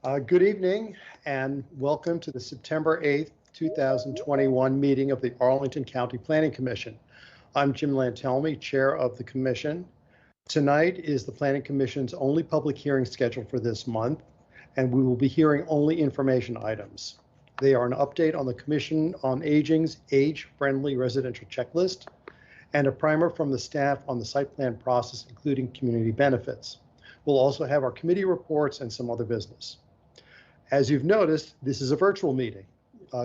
Good evening and welcome to the September 8th, 2021 meeting of the Arlington County Planning Commission. I'm Jim Lantelmi, Chair of the Commission. Tonight is the Planning Commission's only public hearing scheduled for this month, and we will be hearing only information items. They are an update on the Commission on Aging's age-friendly residential checklist and a primer from the staff on the site plan process, including community benefits. We'll also have our committee reports and some other business. As you've noticed, this is a virtual meeting.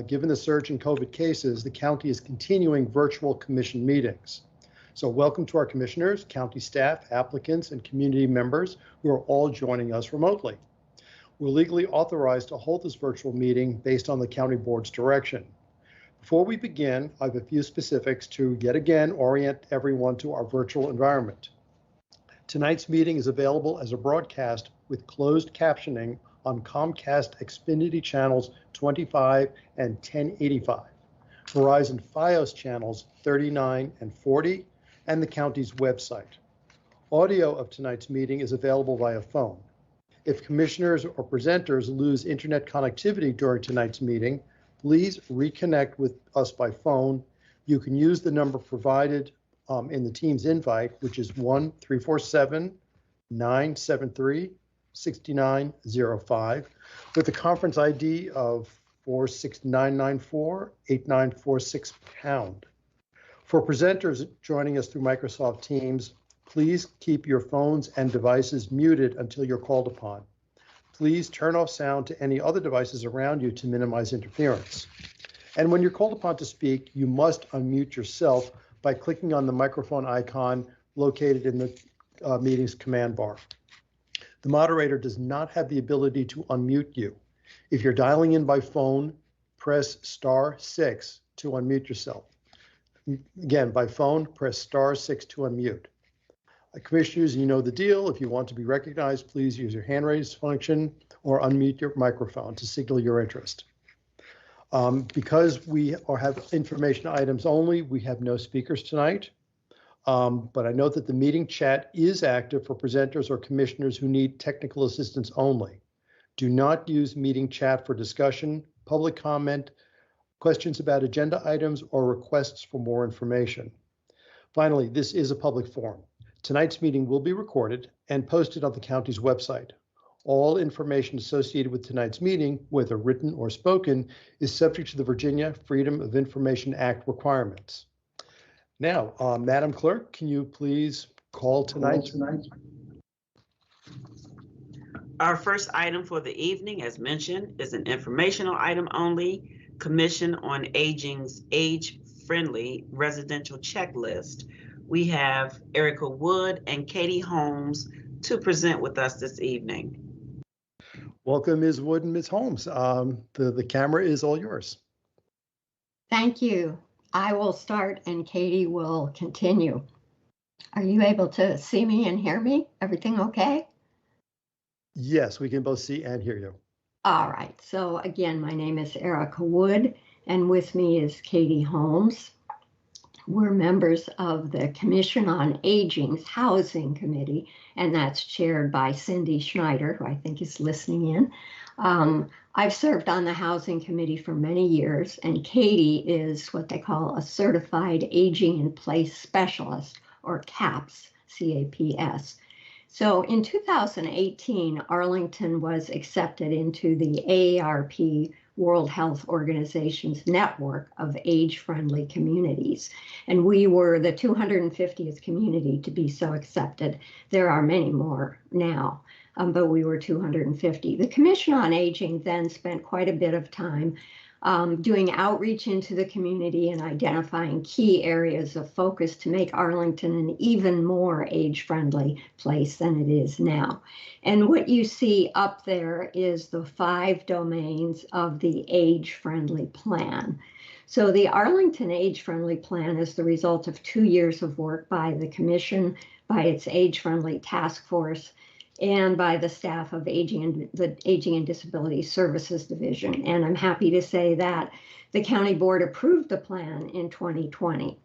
Given the surge in COVID cases, the county is continuing virtual commission meetings. So welcome to our commissioners, county staff, applicants, and community members who are all joining us remotely. We're legally authorized to hold this virtual meeting based on the county board's direction. Before we begin, I have a few specifics to yet again orient everyone to our virtual environment. Tonight's meeting is available as a broadcast with closed captioning on Comcast Xfinity channels 25 and 1085, Verizon Fios channels 39 and 40, and the county's website. Audio of tonight's meeting is available via phone. If commissioners or presenters lose internet connectivity during tonight's meeting, please reconnect with us by phone. You can use the number provided in the Teams invite, which is 1-347-973-6905 with the conference ID of 46994-8946#. For presenters joining us through Microsoft Teams, please keep your phones and devices muted until you're called upon. Please turn off sound to any other devices around you to minimize interference. And when you're called upon to speak, you must unmute yourself by clicking on the microphone icon located in the meeting's command bar. The moderator does not have the ability to unmute you. If you're dialing in by phone, press *6 to unmute yourself. Again, by phone, press *6 to unmute. Commissioners, you know the deal. If you want to be recognized, please use your hand raise function or unmute your microphone to signal your interest. Because we have information items only, we have no speakers tonight. But I note that the meeting chat is active for presenters or commissioners who need technical assistance only. Do not use meeting chat for discussion, public comment, questions about agenda items, or requests for more information. Finally, this is a public forum. Tonight's meeting will be recorded and posted on the county's website. All information associated with tonight's meeting, whether written or spoken, is subject to the Virginia Freedom of Information Act requirements. Now, Madam Clerk, can you please call tonight's? Our first item for the evening, as mentioned, is an informational item only, Commission on Aging's Age-Friendly Residential Checklist. We have Erica Wood and Katie Holmes to present with us this evening. Welcome, Ms. Wood and Ms. Holmes. The camera is all yours. Thank you. I will start and Katie will continue. Are you able to see me and hear me? Everything okay? Yes, we can both see and hear you. All right. So again, my name is Erica Wood and with me is Katie Holmes. We're members of the Commission on Aging's Housing Committee, and that's chaired by Cindy Schneider, who I think is listening in. I've served on the Housing Committee for many years, and Katie is what they call a Certified Aging in Place Specialist, or CAPS, C-A-P-S. So in 2018, Arlington was accepted into the AARP World Health Organization's network of age-friendly communities. And we were the 250th community to be so accepted. There are many more now, but we were 250. The Commission on Aging then spent quite a bit of time doing outreach into the community and identifying key areas of focus to make Arlington an even more age-friendly place than it is now. And what you see up there is the 5 domains of the age-friendly plan. So the Arlington Age-Friendly Plan is the result of 2 years of work by the Commission, by its Age-Friendly Task Force, and by the staff of the Aging and Disability Services Division. And I'm happy to say that the County Board approved the plan in 2020.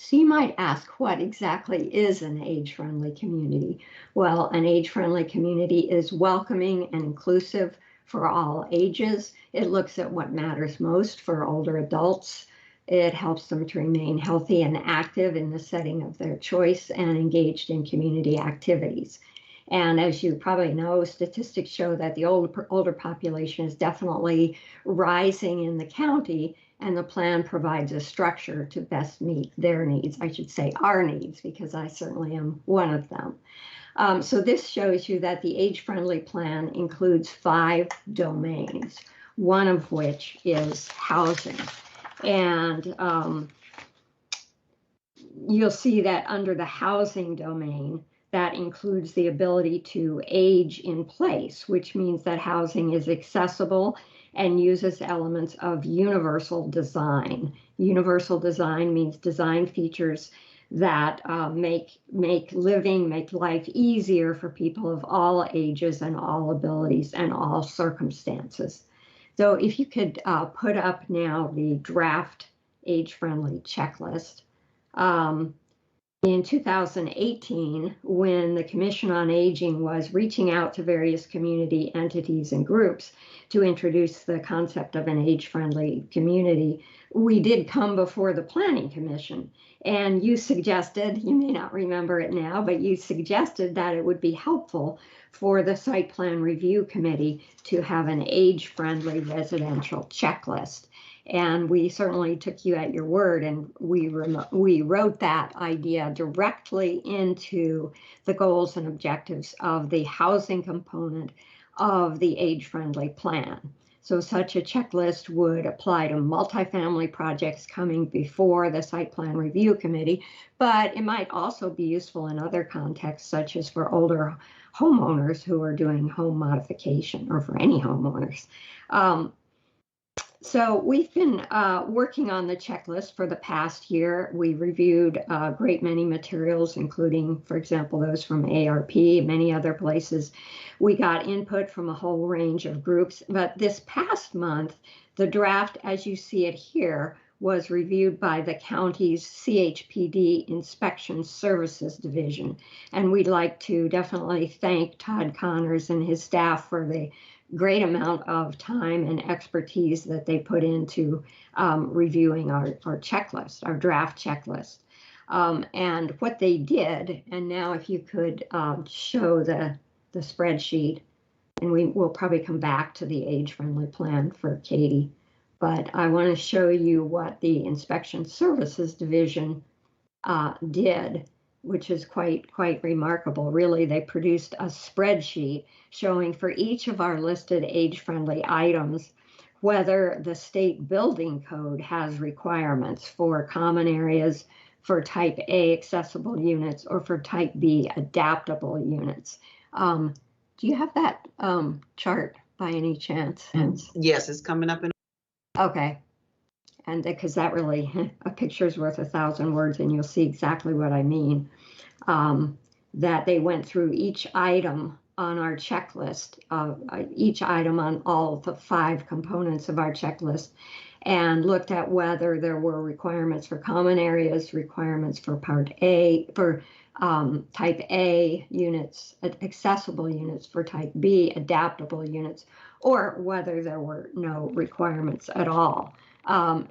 So you might ask, what exactly is an age-friendly community? Well, an age-friendly community is welcoming and inclusive for all ages. It looks at what matters most for older adults. It helps them to remain healthy and active in the setting of their choice and engaged in community activities. And as you probably know, statistics show that the older population is definitely rising in the county, and the plan provides a structure to best meet their needs. I should say our needs, because I certainly am one of them. So this shows you that the age-friendly plan includes 5 domains, one of which is housing. And you'll see that under the housing domain, that includes the ability to age in place, which means that housing is accessible and uses elements of universal design. Universal design means design features that make life easier for people of all ages and all abilities and all circumstances. So if you could put up now the draft age-friendly checklist. In 2018, when the Commission on Aging was reaching out to various community entities and groups to introduce the concept of an age-friendly community, we did come before the Planning Commission. And you suggested, you may not remember it now, but you suggested that it would be helpful for the Site Plan Review Committee to have an age-friendly residential checklist. And we certainly took you at your word, and we wrote that idea directly into the goals and objectives of the housing component of the age-friendly plan. So such a checklist would apply to multifamily projects coming before the Site Plan Review Committee, but it might also be useful in other contexts, such as for older homeowners who are doing home modification, or for any homeowners. So we've been working on the checklist for the past year. We reviewed a great many materials, including, for example, those from ARP and many other places. We got input from a whole range of groups, but this past month, the draft, as you see it here, was reviewed by the county's CHPD Inspection Services Division. And we'd like to definitely thank Todd Connors and his staff for the great amount of time and expertise that they put into reviewing our checklist, our draft checklist. And what they did, and now if you could show the spreadsheet, and we'll probably come back to the age-friendly plan for Katie, but I want to show you what the Inspection Services Division did, which is quite remarkable. Really, they produced a spreadsheet showing for each of our listed age-friendly items whether the state building code has requirements for common areas, for type A accessible units, or for type B adaptable units. Do you have that chart by any chance? Yes, it's coming up in. Okay. And because that really, a picture's worth 1,000 words, and you'll see exactly what I mean. That they went through each item on our checklist, each item on all the 5 components of our checklist, and looked at whether there were requirements for common areas, requirements for Part A, for type A units, accessible units, for type B, adaptable units, or whether there were no requirements at all.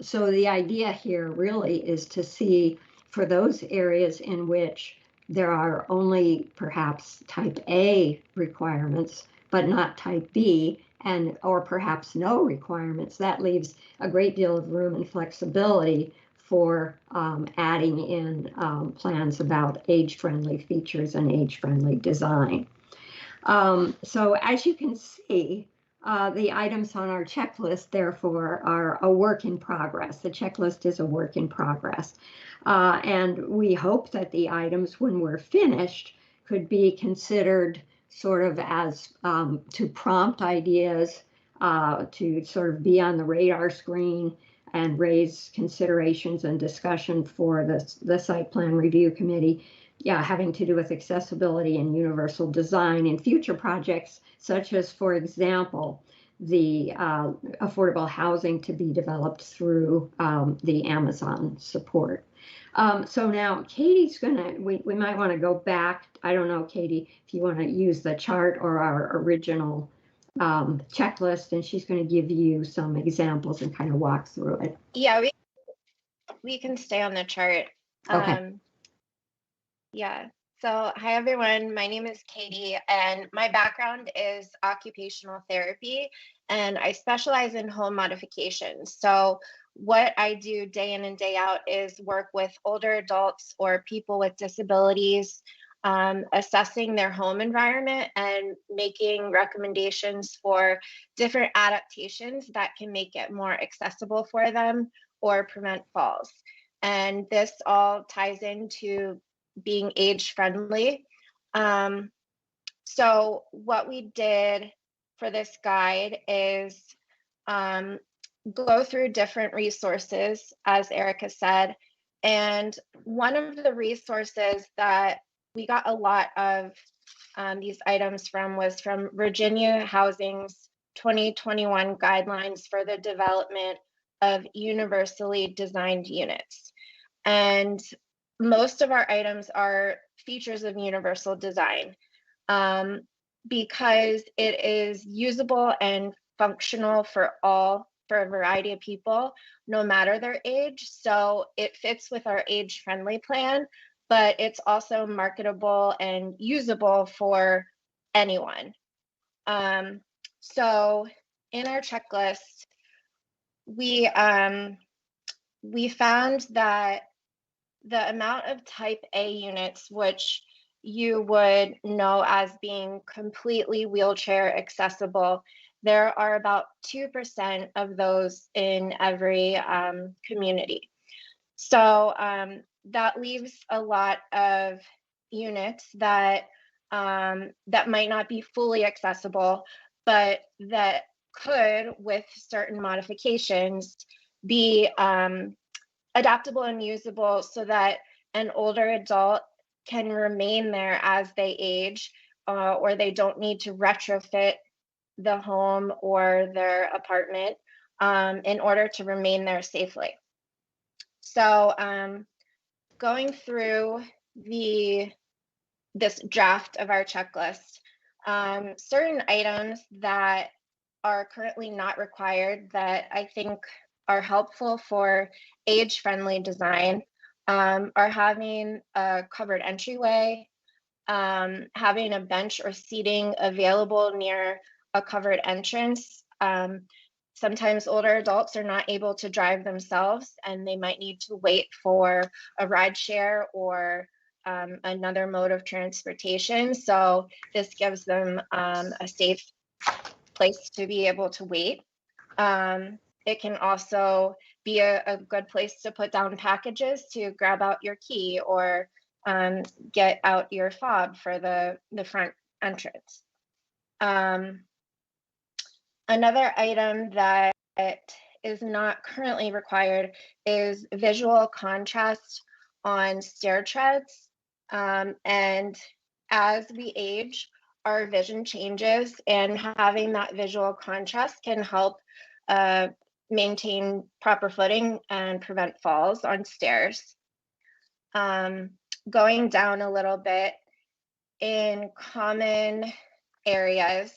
So the idea here really is to see for those areas in which there are only perhaps type A requirements, but not type B, or perhaps no requirements. That leaves a great deal of room and flexibility for adding in plans about age-friendly features and age-friendly design. So as you can see, the items on our checklist, therefore, are a work in progress. The checklist is a work in progress. And we hope that the items, when we're finished, could be considered sort of as to prompt ideas, to sort of be on the radar screen and raise considerations and discussion for the Site Plan Review Committee, having to do with accessibility and universal design in future projects, such as, for example, the affordable housing to be developed through the Amazon support. So now Katie's we might want to go back. I don't know, Katie, if you want to use the chart or our original checklist, and she's going to give you some examples and kind of walk through it. Yeah, we can stay on the chart. Okay. Yeah. So hi, everyone. My name is Katie, and my background is occupational therapy, and I specialize in home modifications. So what I do day in and day out is work with older adults or people with disabilities, assessing their home environment and making recommendations for different adaptations that can make it more accessible for them or prevent falls. And this all ties into being age friendly. So what we did for this guide is go through different resources, as Erica said. And one of the resources that we got a lot of these items from was from Virginia Housing's 2021 guidelines for the development of universally designed units. And most of our items are features of universal design because it is usable and functional for a variety of people, no matter their age. So it fits with our age-friendly plan, but it's also marketable and usable for anyone. So in our checklist, we found that the amount of type A units, which you would know as being completely wheelchair accessible, there are about 2% of those in every community. So that leaves a lot of units that might not be fully accessible, but that could, with certain modifications, be adaptable and usable so that an older adult can remain there as they age, or they don't need to retrofit the home or their apartment in order to remain there safely. So going through this draft of our checklist, certain items that are currently not required that I think are helpful for age-friendly design are having a covered entryway, having a bench or seating available near a covered entrance. Sometimes older adults are not able to drive themselves and they might need to wait for a ride share or another mode of transportation. So this gives them a safe place to be able to wait. It can also be a good place to put down packages to grab out your key or get out your fob for the front entrance. Another item that is not currently required is visual contrast on stair treads. And as we age, our vision changes, and having that visual contrast can help maintain proper footing and prevent falls on stairs. Going down a little bit in common areas,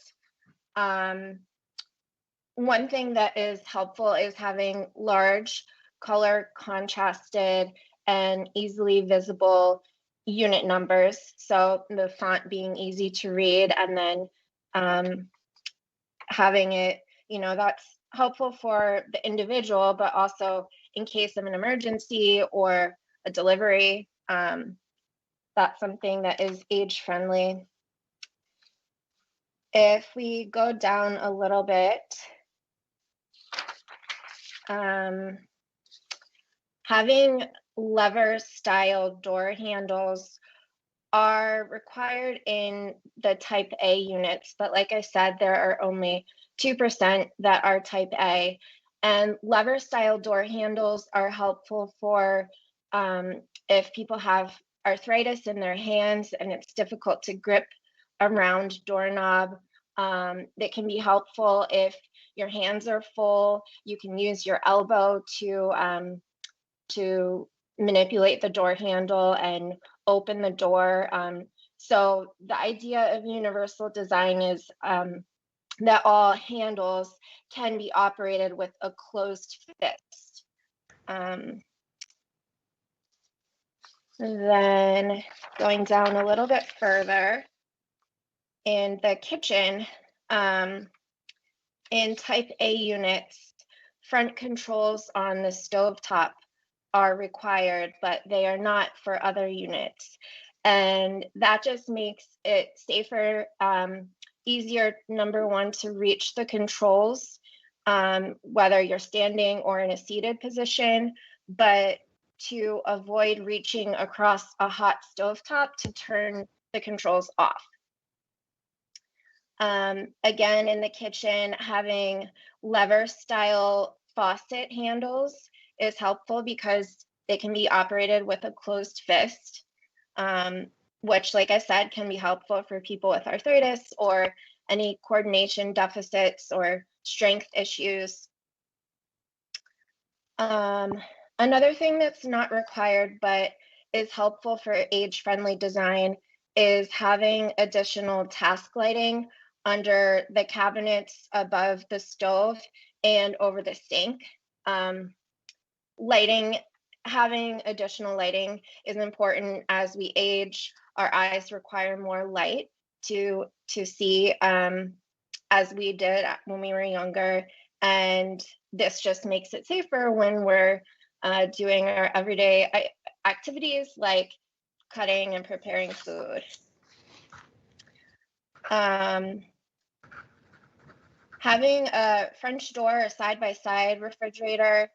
one thing that is helpful is having large, color contrasted and easily visible unit numbers. So the font being easy to read, and then having it, that's helpful for the individual, but also in case of an emergency or a delivery, that's something that is age friendly. If we go down a little bit, having lever style door handles are required in the type A units, but like I said, there are only 2% that are type A. And lever style door handles are helpful for if people have arthritis in their hands and it's difficult to grip a round doorknob. That can be helpful if your hands are full. You can use your elbow to manipulate the door handle and open the door. So the idea of universal design is that all handles can be operated with a closed fist. Then going down a little bit further, in the kitchen, in type A units, front controls on the stovetop are required, but they are not for other units. And that just makes it safer, easier, number one, to reach the controls, whether you're standing or in a seated position, but to avoid reaching across a hot stovetop to turn the controls off. Again, in the kitchen, having lever style faucet handles is helpful because they can be operated with a closed fist, which, like I said, can be helpful for people with arthritis or any coordination deficits or strength issues. Another thing that's not required but is helpful for age-friendly design is having additional task lighting under the cabinets above the stove and over the sink. Having additional lighting is important as we age. Our eyes require more light to see, as we did when we were younger, and this just makes it safer when we're doing our everyday activities like cutting and preparing food. Having a French door or side-by-side refrigerator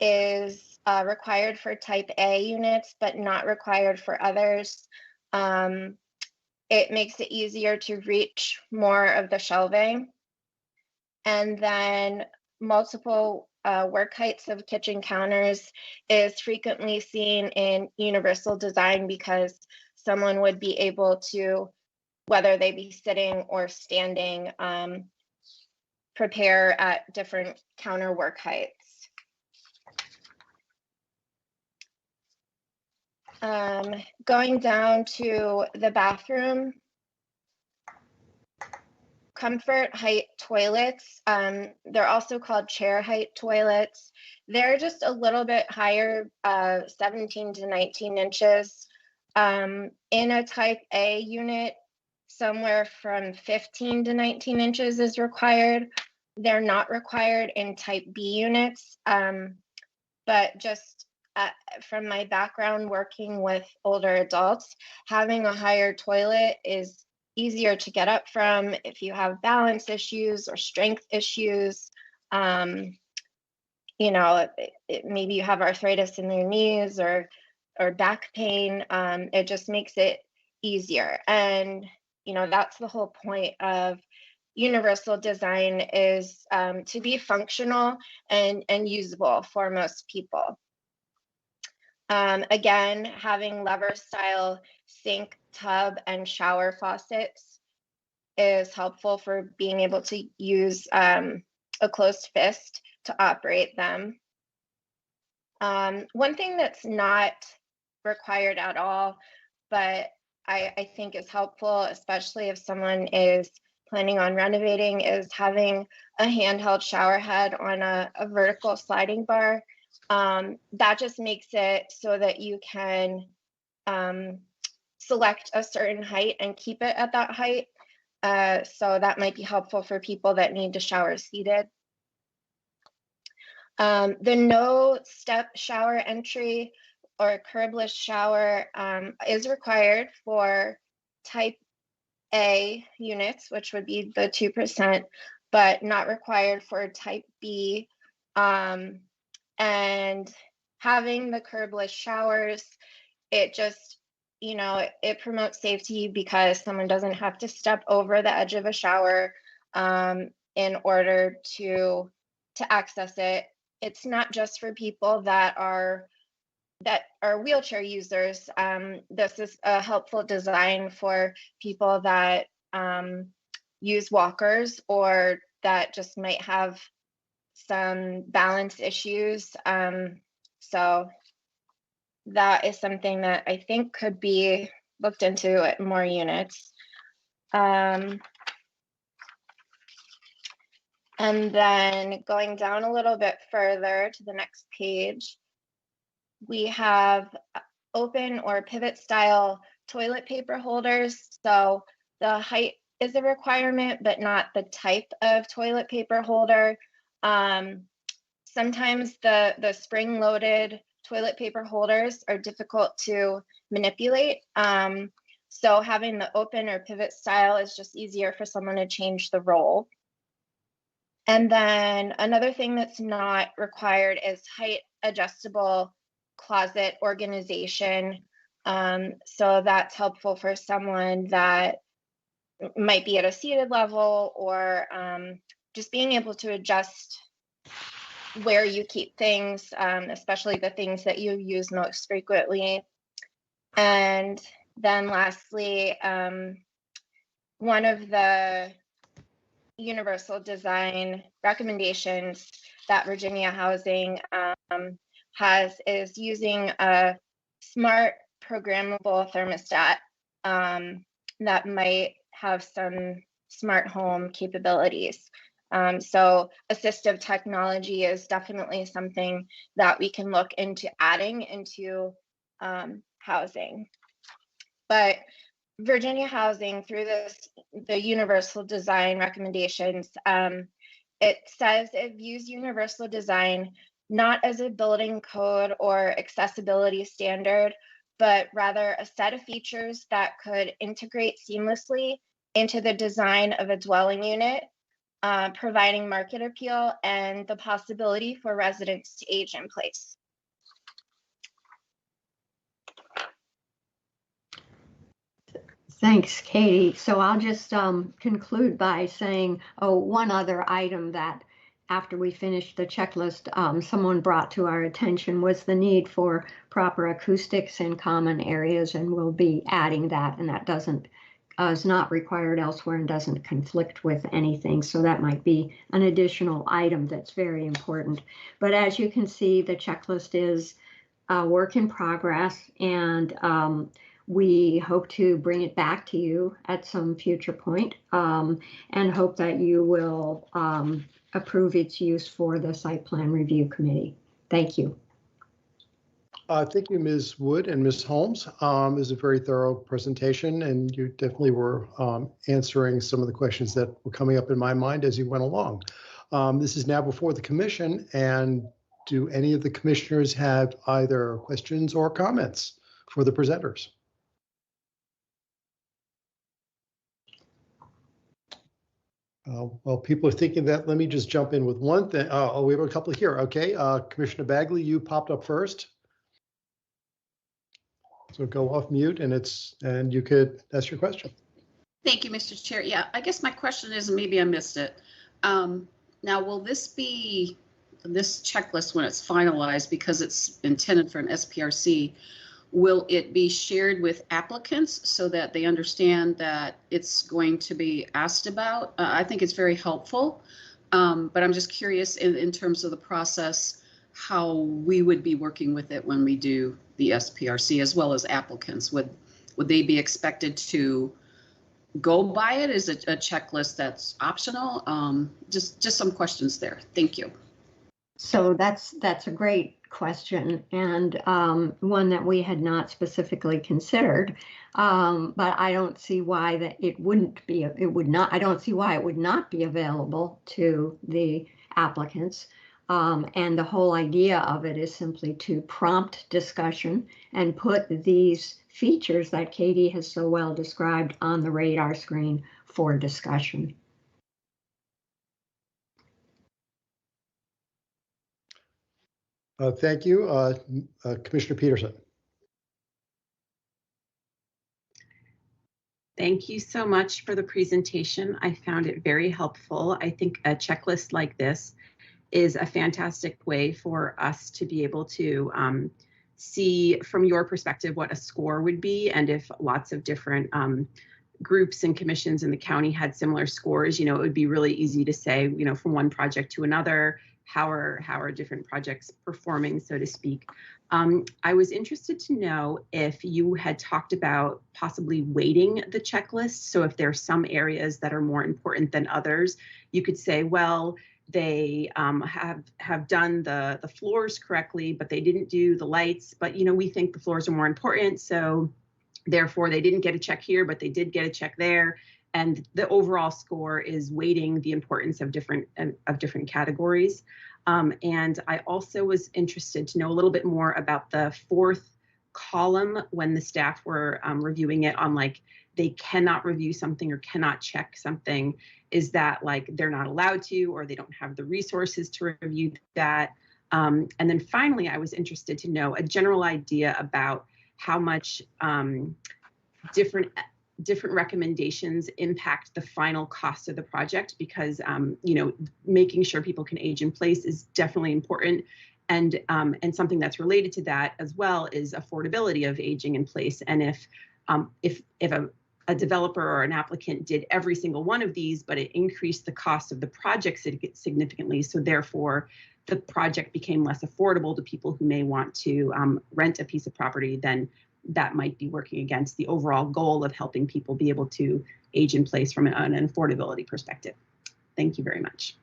is required for type A units, but not required for others. It makes it easier to reach more of the shelving. And then multiple work heights of kitchen counters is frequently seen in universal design because someone would be able to, whether they be sitting or standing, prepare at different counter work heights. Going down to the bathroom, comfort height toilets. They're also called chair height toilets. They're just a little bit higher, 17 to 19 inches. In a type A unit, somewhere from 15 to 19 inches is required. They're not required in type B units, but just from my background working with older adults, having a higher toilet is easier to get up from if you have balance issues or strength issues. Maybe you have arthritis in your knees or back pain. It just makes it easier. And, that's the whole point of universal design is to be functional and usable for most people. Again, having lever style sink, tub, and shower faucets is helpful for being able to use a closed fist to operate them. One thing that's not required at all, but I think is helpful, especially if someone is planning on renovating, is having a handheld shower head on a vertical sliding bar. That just makes it so that you can select a certain height and keep it at that height. So that might be helpful for people that need to shower seated. The no step shower entry or curbless shower is required for type A units, which would be the 2%, but not required for type B. And having the curbless showers, it just, it promotes safety because someone doesn't have to step over the edge of a shower in order to access it. It's not just for people that are wheelchair users. This is a helpful design for people that use walkers or that just might have some balance issues. So that is something that I think could be looked into at more units. And then going down a little bit further to the next page, we have open or pivot style toilet paper holders. So the height is a requirement, but not the type of toilet paper holder. Sometimes the spring-loaded toilet paper holders are difficult to manipulate. So having the open or pivot style is just easier for someone to change the roll. And then another thing that's not required is height adjustable closet organization. So that's helpful for someone that might be at a seated level, or just being able to adjust where you keep things, especially the things that you use most frequently. And then lastly, one of the universal design recommendations that Virginia Housing has is using a smart programmable thermostat that might have some smart home capabilities. So assistive technology is definitely something that we can look into adding into housing. But Virginia Housing, through the universal design recommendations, it says it views universal design not as a building code or accessibility standard, but rather a set of features that could integrate seamlessly into the design of a dwelling unit, providing market appeal and the possibility for residents to age in place. Thanks, Katie. So I'll just conclude by saying, one other item that after we finished the checklist, someone brought to our attention was the need for proper acoustics in common areas, and we'll be adding that, and that is not required elsewhere and doesn't conflict with anything. So that might be an additional item that's very important. But as you can see, the checklist is a work in progress, and we hope to bring it back to you at some future point, and hope that you will approve its use for the Site Plan Review Committee. Thank you. Thank you, Ms. Wood and Ms. Holmes. It was a very thorough presentation, and you definitely were answering some of the questions that were coming up in my mind as you went along. This is now before the commission, and do any of the commissioners have either questions or comments for the presenters? While people are thinking that, let me just jump in with one thing. Oh, we have a couple here. Okay, Commissioner Bagley, you popped up first. So go off mute, and you could ask your question. Thank you, Mr. Chair. Yeah, I guess my question is, maybe I missed it. Now, will this checklist, when it's finalized, because it's intended for an SPRC, will it be shared with applicants so that they understand that it's going to be asked about? I think it's very helpful, but I'm just curious in terms of the process, how we would be working with it when we do the SPRC, as well as applicants. Would they be expected to go by it? Is it a checklist that's optional? Just some questions there. Thank you. So that's a great question, and one that we had not specifically considered. But I don't see why that it wouldn't be. I don't see why it would not be available to the applicants. And the whole idea of it is simply to prompt discussion and put these features that Katie has so well described on the radar screen for discussion. Thank you. Commissioner Peterson. Thank you so much for the presentation. I found it very helpful. I think a checklist like this is a fantastic way for us to be able to see from your perspective what a score would be, and if lots of different groups and commissions in the county had similar scores, it would be really easy to say, from one project to another, how are different projects performing, so to speak. I was interested to know if you had talked about possibly weighting the checklist. So if there are some areas that are more important than others, you could say, well, they have done the floors correctly, but they didn't do the lights. But, you know, we think the floors are more important. So therefore, they didn't get a check here, but they did get a check there. And the overall score is weighting the importance of different categories. And I also was interested to know a little bit more about the fourth column when the staff were reviewing it on, like, they cannot review something or cannot check something. Is that like they're not allowed to, or they don't have the resources to review that? And then finally, I was interested to know a general idea about how much different recommendations impact the final cost of the project, because you know, making sure people can age in place is definitely important, and something that's related to that as well is affordability of aging in place. And if a developer or an applicant did every single one of these, but it increased the cost of the project significantly, so therefore the project became less affordable to people who may want to rent a piece of property, then that might be working against the overall goal of helping people be able to age in place from an affordability perspective. Thank you very much.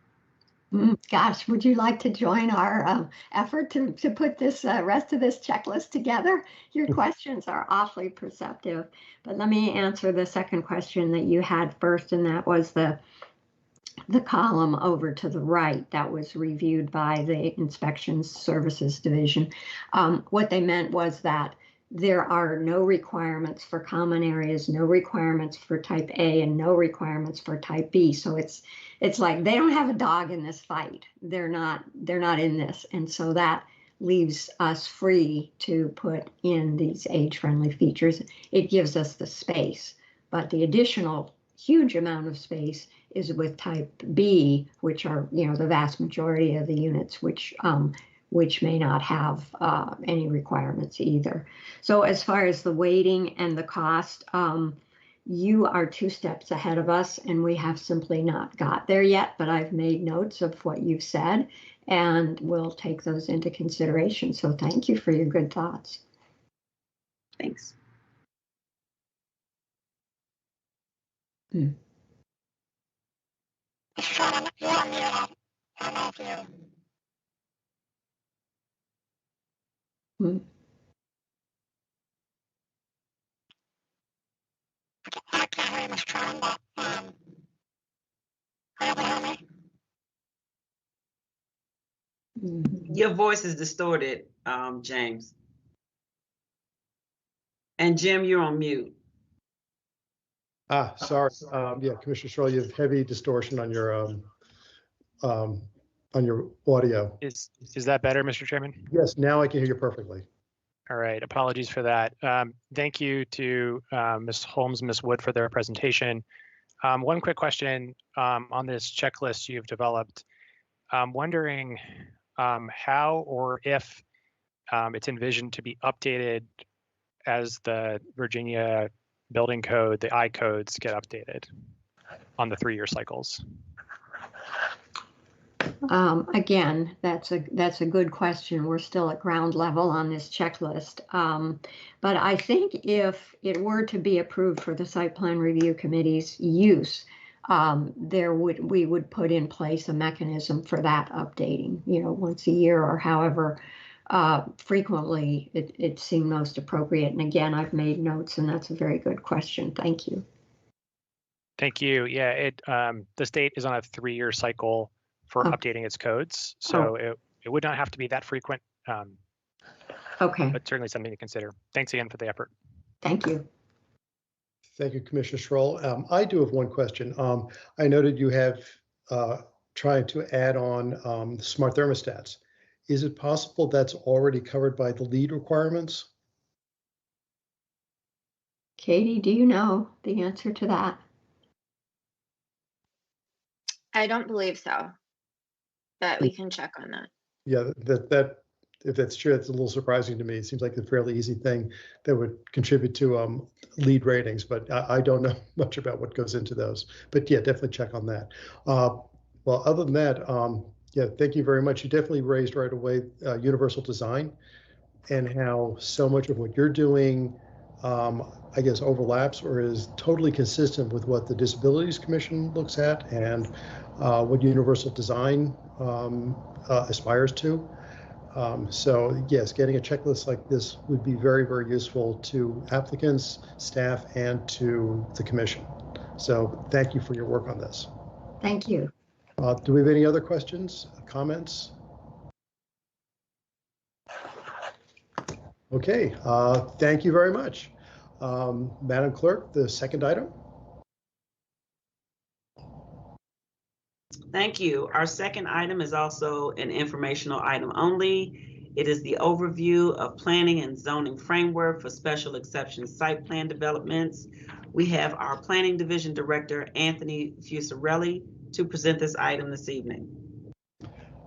Gosh, would you like to join our effort to put this rest of this checklist together? Your questions are awfully perceptive, but let me answer the second question that you had first, and that was the column over to the right that was reviewed by the Inspection Services Division. What they meant was that there are no requirements for common areas, no requirements for type A, and no requirements for type B. So it's like they don't have a dog in this fight. They're not in this. And so that leaves us free to put in these age-friendly features. It gives us the space, but the additional huge amount of space is with type B, which are, you know, the vast majority of the units, which may not have any requirements either. So as far as the weighting and the cost, you are 2 steps ahead of us, and we have simply not got there yet, but I've made notes of what you've said, and we'll take those into consideration. So thank you for your good thoughts. Thanks. Your voice is distorted, James. And Jim, you're on mute. Sorry. Yeah, Commissioner Schroll, you have heavy distortion on your audio. Is that better, Mr. Chairman? Yes, now I can hear you perfectly. All right, apologies for that. Thank you to Ms. Holmes and Ms. Wood for their presentation. One quick question on this checklist you've developed. I'm wondering how or if it's envisioned to be updated as the Virginia building code, the I codes get updated on the 3-year cycles. Again, that's a good question. We're still at ground level on this checklist. But I think if it were to be approved for the site plan review committee's use, we would put in place a mechanism for that updating, you know, once a year or however frequently it seemed most appropriate. And again, I've made notes, and that's a very good question. Thank you. Thank you. Yeah, the state is on a 3-year cycle for updating its codes, so it would not have to be that frequent. Okay. But certainly something to consider. Thanks again for the effort. Thank you. Thank you, Commissioner Schroll. I do have one question. I noted you have trying to add on smart thermostats. Is it possible that's already covered by the LEED requirements? Katie, do you know the answer to that? I don't believe so, but we can check on that. Yeah, that if that's true, it's a little surprising to me. It seems like a fairly easy thing that would contribute to LEED ratings, but I don't know much about what goes into those. But yeah, definitely check on that. Well, other than that, yeah, thank you very much. You definitely raised right away universal design. and how so much of what you're doing, I guess, overlaps or is totally consistent with what the Disabilities Commission looks at and what universal design aspires to. So yes, getting a checklist like this would be very, very useful to applicants, staff, and to the commission. So thank you for your work on this. Thank you. Do we have any other questions, comments? Okay, thank you very much. Madam Clerk, the second item. Thank you. Our second item is also an informational item only. It is the overview of planning and zoning framework for special exception site plan developments. We have our Planning Division Director, Anthony Fuccirelli, to present this item this evening.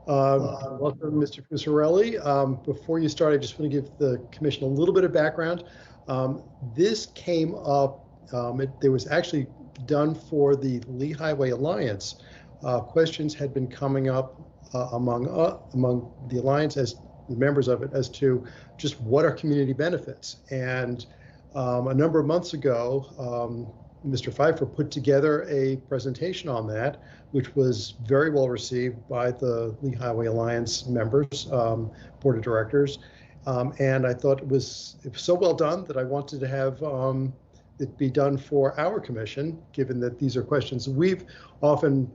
Welcome, Mr. Fuccirelli. Before you start, I just want to give the commission a little bit of background. This came up, there was actually done for the Lee Highway Alliance. Questions had been coming up among the Alliance as the members of it as to just what are community benefits. And a number of months ago, Mr. Pfeiffer put together a presentation on that, which was very well received by the Lee Highway Alliance members, board of directors. And I thought it was so well done that I wanted to have it be done for our commission, given that these are questions we've often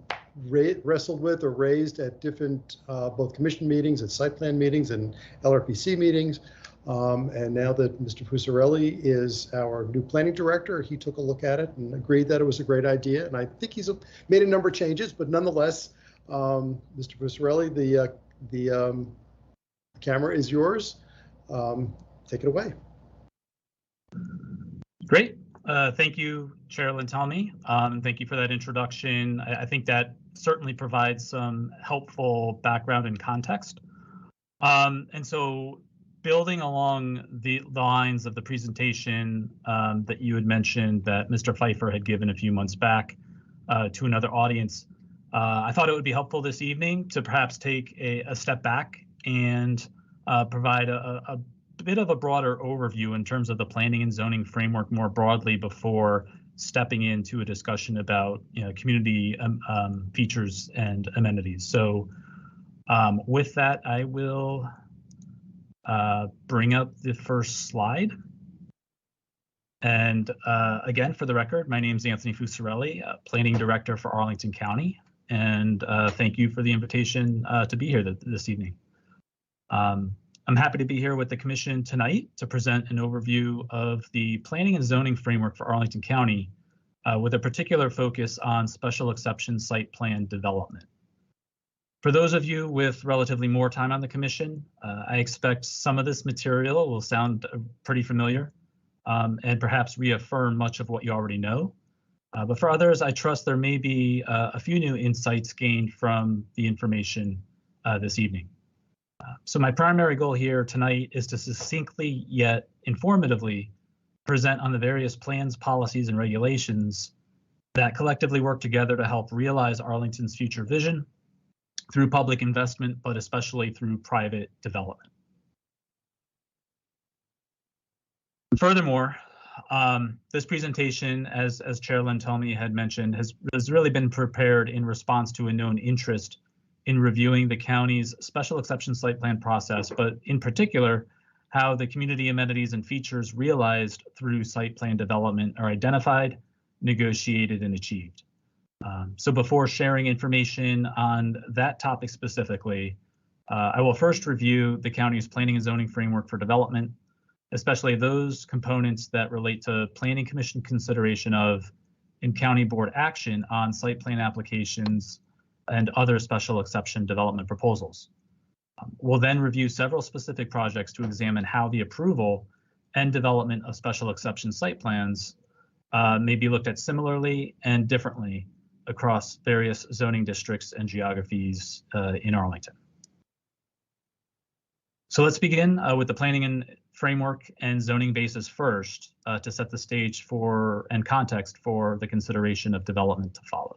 wrestled with or raised at different both commission meetings and site plan meetings and LRPC meetings. And now that Mr. Fuccirelli is our new planning director, he took a look at it and agreed that it was a great idea. And I think he's made a number of changes, but nonetheless, Mr. Fuccirelli, the camera is yours. Take it away. Great. Thank you, Chair Lantelmi. Thank you for that introduction. I think that certainly provides some helpful background and context. And so building along the lines of the presentation that you had mentioned that Mr. Pfeiffer had given a few months back to another audience, I thought it would be helpful this evening to perhaps take a step back and provide a bit of a broader overview in terms of the planning and zoning framework more broadly before stepping into a discussion about community features and amenities. So with that, I will bring up the first slide. And again, for the record, my name is Anthony Fuccirelli, Planning Director for Arlington County. And thank you for the invitation to be here this evening. I'm happy to be here with the Commission tonight to present an overview of the planning and zoning framework for Arlington County with a particular focus on special exception site plan development. For those of you with relatively more time on the Commission, I expect some of this material will sound pretty familiar and perhaps reaffirm much of what you already know. But for others, I trust there may be a few new insights gained from the information this evening. So my primary goal here tonight is to succinctly yet informatively present on the various plans, policies, and regulations that collectively work together to help realize Arlington's future vision through public investment, but especially through private development. Furthermore, this presentation, as Chair Lantelmi had mentioned, has really been prepared in response to a known interest in reviewing the county's special exception site plan process, but in particular, how the community amenities and features realized through site plan development are identified, negotiated, and achieved. So before sharing information on that topic specifically, I will first review the county's planning and zoning framework for development, especially those components that relate to Planning Commission consideration of and county board action on site plan applications and other special exception development proposals. We'll then review several specific projects to examine how the approval and development of special exception site plans may be looked at similarly and differently across various zoning districts and geographies in Arlington. So let's begin with the planning and framework and zoning basis first to set the stage for and context for the consideration of development to follow.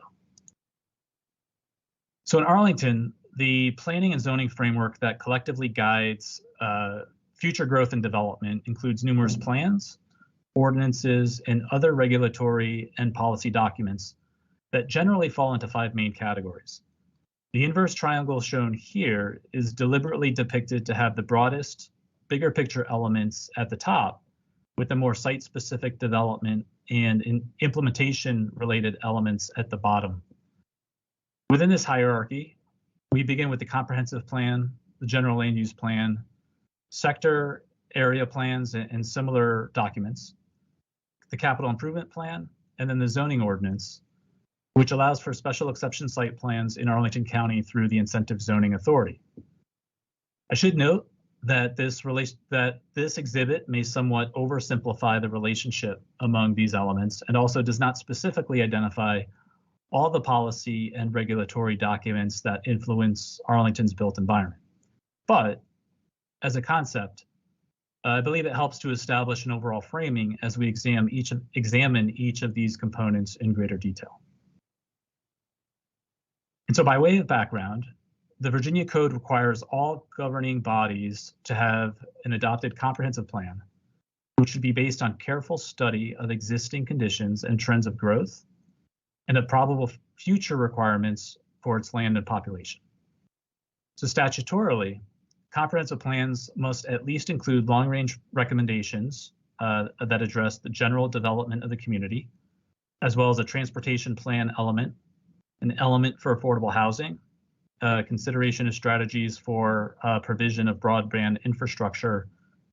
So in Arlington, the planning and zoning framework that collectively guides future growth and development includes numerous plans, ordinances, and other regulatory and policy documents that generally fall into 5 main categories. The inverse triangle shown here is deliberately depicted to have the broadest, bigger picture elements at the top, with the more site-specific development and implementation-related elements at the bottom. Within this hierarchy, we begin with the comprehensive plan, the general land use plan, sector area plans and similar documents, the capital improvement plan, and then the zoning ordinance, which allows for special exception site plans in Arlington County through the Incentive Zoning Authority. I should note that this exhibit may somewhat oversimplify the relationship among these elements and also does not specifically identify all the policy and regulatory documents that influence Arlington's built environment. But as a concept, I believe it helps to establish an overall framing as we examine each of these components in greater detail. And so by way of background, the Virginia Code requires all governing bodies to have an adopted comprehensive plan, which should be based on careful study of existing conditions and trends of growth and of probable future requirements for its land and population. So statutorily, comprehensive plans must at least include long-range recommendations that address the general development of the community, as well as a transportation plan element, an element for affordable housing, consideration of strategies for provision of broadband infrastructure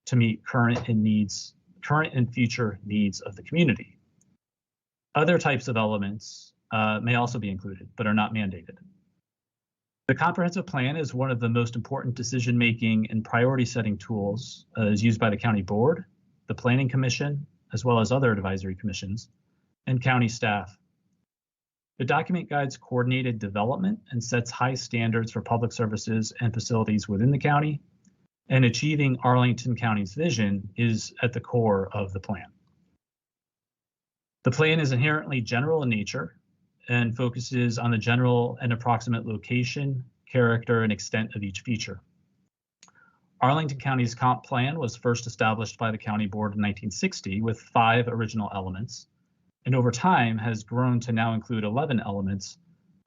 to meet current and future needs of the community. Other types of elements may also be included, but are not mandated. The comprehensive plan is one of the most important decision-making and priority-setting tools is used by the county board, the planning commission, as well as other advisory commissions, and county staff. The document guides coordinated development and sets high standards for public services and facilities within the county, and achieving Arlington County's vision is at the core of the plan. The plan is inherently general in nature and focuses on the general and approximate location, character, and extent of each feature. Arlington County's comp plan was first established by the county board in 1960 with 5 original elements, and over time has grown to now include 11 elements,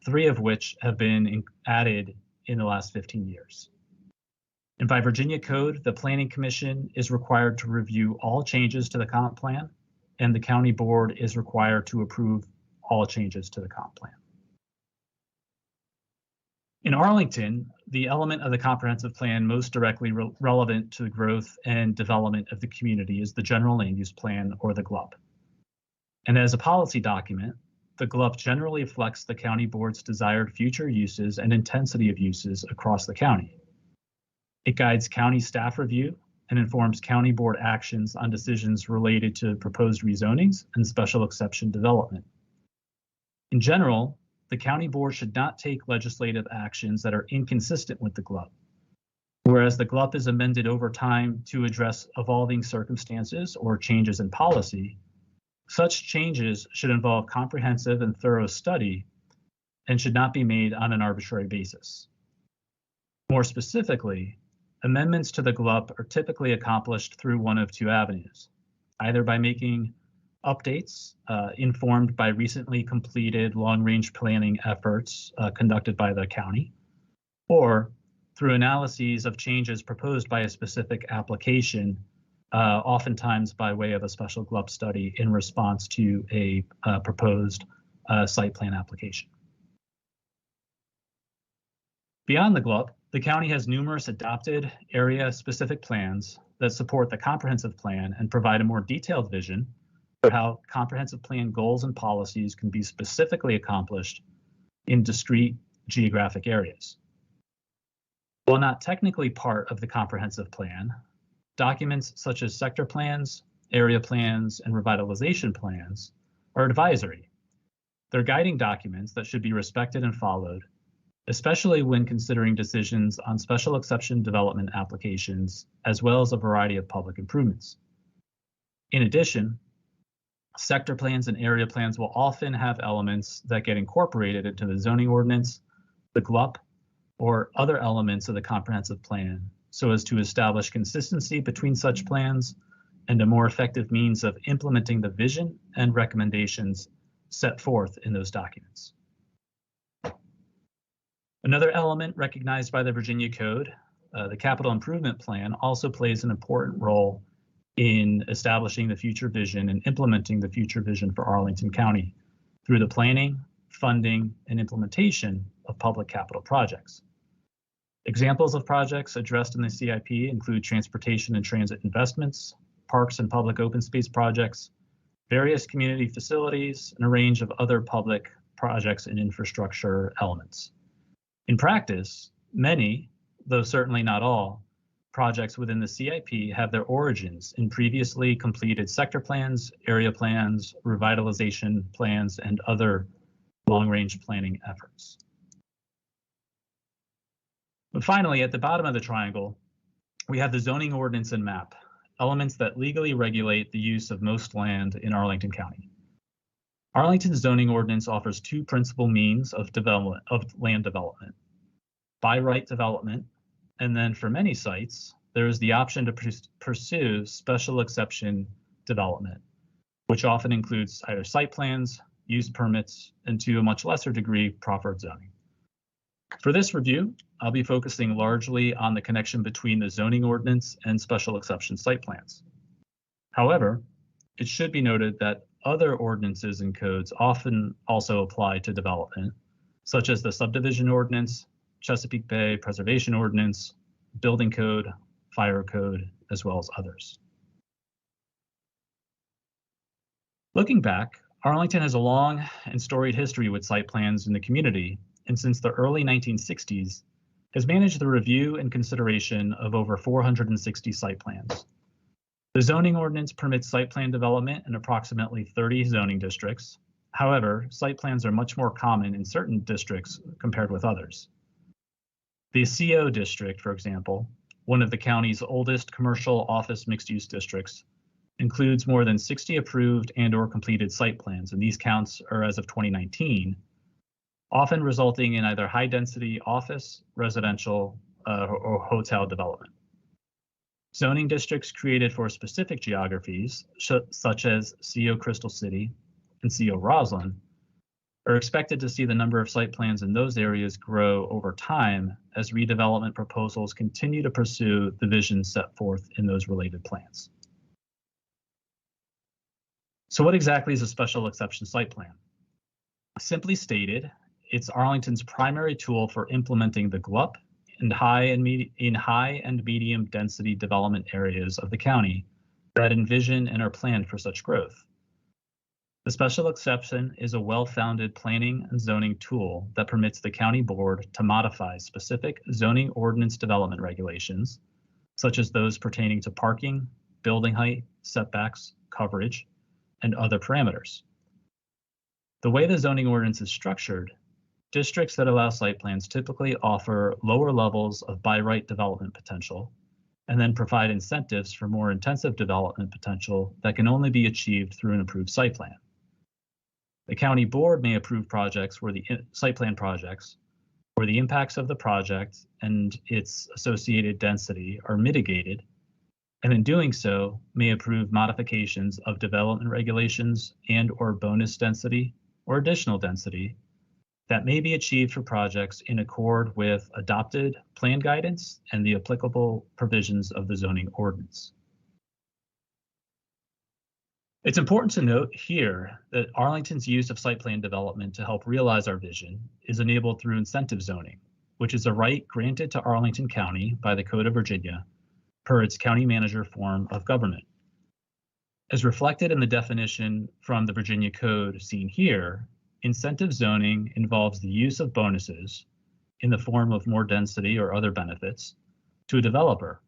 3 of which have been added in the last 15 years. And by Virginia Code, the Planning Commission is required to review all changes to the comp plan, and the county board is required to approve all changes to the comp plan. In Arlington, the element of the comprehensive plan most directly relevant to the growth and development of the community is the general land use plan, or the GLUP. And as a policy document, the GLUP generally reflects the county board's desired future uses and intensity of uses across the county. It guides county staff review and informs county board actions on decisions related to proposed rezonings and special exception development. In general, the county board should not take legislative actions that are inconsistent with the GLUP, whereas the GLUP is amended over time to address evolving circumstances or changes in policy. Such changes should involve comprehensive and thorough study and should not be made on an arbitrary basis. More specifically, amendments to the GLUP are typically accomplished through one of 2 avenues, either by making updates informed by recently completed long-range planning efforts conducted by the county, or through analyses of changes proposed by a specific application, oftentimes by way of a special GLUP study in response to a proposed site plan application. Beyond the GLUP, the county has numerous adopted area-specific plans that support the comprehensive plan and provide a more detailed vision for how comprehensive plan goals and policies can be specifically accomplished in discrete geographic areas. While not technically part of the comprehensive plan, documents such as sector plans, area plans, and revitalization plans are advisory. They're guiding documents that should be respected and followed, especially when considering decisions on special exception development applications, as well as a variety of public improvements. In addition, sector plans and area plans will often have elements that get incorporated into the zoning ordinance, the GLUP, or other elements of the comprehensive plan so as to establish consistency between such plans and a more effective means of implementing the vision and recommendations set forth in those documents. Another element recognized by the Virginia Code, the Capital Improvement Plan, also plays an important role in establishing the future vision and implementing the future vision for Arlington County through the planning, funding, and implementation of public capital projects. Examples of projects addressed in the CIP include transportation and transit investments, parks and public open space projects, various community facilities, and a range of other public projects and infrastructure elements. In practice, many, though certainly not all, projects within the CIP have their origins in previously completed sector plans, area plans, revitalization plans, and other long-range planning efforts. But finally, at the bottom of the triangle, we have the zoning ordinance and map, elements that legally regulate the use of most land in Arlington County. Arlington's zoning ordinance offers two principal means of land development: by right development, and then for many sites, there is the option to pursue special exception development, which often includes either site plans, use permits, and to a much lesser degree, proffered zoning. For this review, I'll be focusing largely on the connection between the zoning ordinance and special exception site plans. However, it should be noted that other ordinances and codes often also apply to development, such as the subdivision ordinance, Chesapeake Bay Preservation Ordinance, Building Code, Fire Code, as well as others. Looking back, Arlington has a long and storied history with site plans in the community, and since the early 1960s, has managed the review and consideration of over 460 site plans. The zoning ordinance permits site plan development in approximately 30 zoning districts. However, site plans are much more common in certain districts compared with others. The CO district, for example, one of the county's oldest commercial office mixed-use districts, includes more than 60 approved and/or completed site plans, and these counts are as of 2019, often resulting in either high-density office, residential, or hotel development. Zoning districts created for specific geographies, such as CO Crystal City and CO Roslyn, are expected to see the number of site plans in those areas grow over time as redevelopment proposals continue to pursue the vision set forth in those related plans. So what exactly is a special exception site plan? Simply stated, it's Arlington's primary tool for implementing the GLUP in high and medium density development areas of the county that envision and are planned for such growth. The special exception is a well-founded planning and zoning tool that permits the county board to modify specific zoning ordinance development regulations, such as those pertaining to parking, building height, setbacks, coverage, and other parameters. The way the zoning ordinance is structured, districts that allow site plans typically offer lower levels of by right development potential and then provide incentives for more intensive development potential that can only be achieved through an approved site plan. The county board may approve projects where the site plan projects where the impacts of the project and its associated density are mitigated, and in doing so may approve modifications of development regulations and/or bonus density or additional density that may be achieved for projects in accord with adopted plan guidance and the applicable provisions of the zoning ordinance. It's important to note here that Arlington's use of site plan development to help realize our vision is enabled through incentive zoning, which is a right granted to Arlington County by the Code of Virginia per its county manager form of government. As reflected in the definition from the Virginia Code seen here, incentive zoning involves the use of bonuses in the form of more density or other benefits to a developer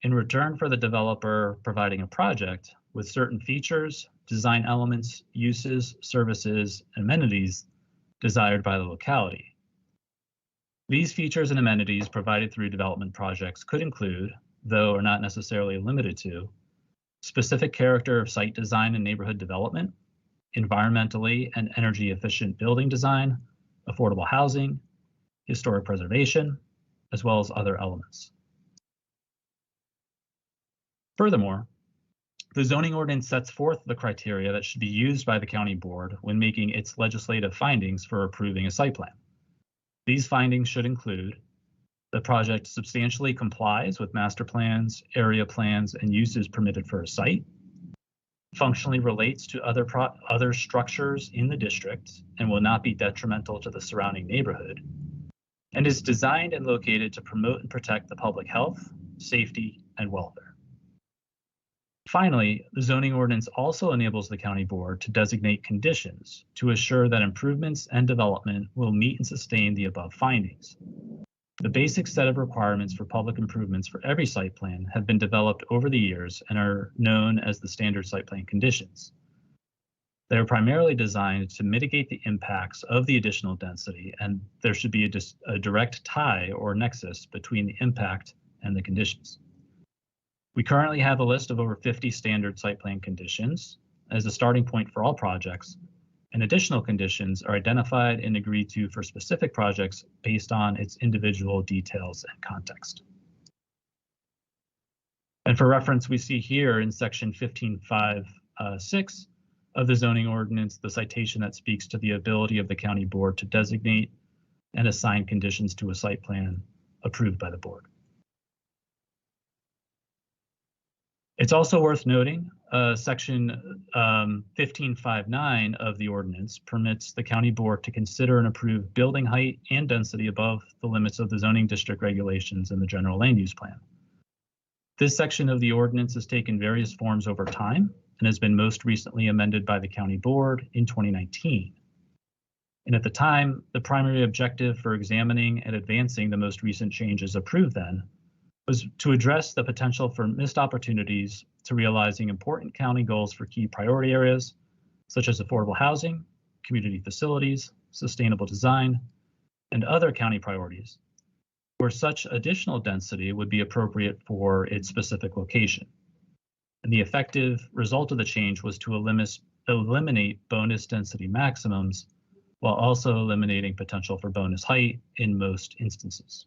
in return for the developer providing a project with certain features, design elements, uses, services, and amenities desired by the locality. These features and amenities provided through development projects could include, though are not necessarily limited to, specific character of site design and neighborhood development, environmentally and energy efficient building design, affordable housing, historic preservation, as well as other elements. Furthermore, the zoning ordinance sets forth the criteria that should be used by the county board when making its legislative findings for approving a site plan. These findings should include the project substantially complies with master plans, area plans, and uses permitted for a site, functionally relates to other structures in the district and will not be detrimental to the surrounding neighborhood, and is designed and located to promote and protect the public health, safety, and welfare. Finally, the zoning ordinance also enables the county board to designate conditions to assure that improvements and development will meet and sustain the above findings. The basic set of requirements for public improvements for every site plan have been developed over the years and are known as the standard site plan conditions. They are primarily designed to mitigate the impacts of the additional density, and there should be a direct tie or nexus between the impact and the conditions. We currently have a list of over 50 standard site plan conditions as a starting point for all projects, and additional conditions are identified and agreed to for specific projects based on its individual details and context. And for reference, we see here in section 15.5.6 of the zoning ordinance, the citation that speaks to the ability of the county board to designate and assign conditions to a site plan approved by the board. It's also worth noting, section 15.5.9 of the ordinance permits the county board to consider and approve building height and density above the limits of the zoning district regulations and the general land use plan. This section of the ordinance has taken various forms over time and has been most recently amended by the county board in 2019. And at the time, the primary objective for examining and advancing the most recent changes approved then was to address the potential for missed opportunities to realizing important county goals for key priority areas, such as affordable housing, community facilities, sustainable design, and other county priorities, where such additional density would be appropriate for its specific location. And the effective result of the change was to eliminate bonus density maximums while also eliminating potential for bonus height in most instances.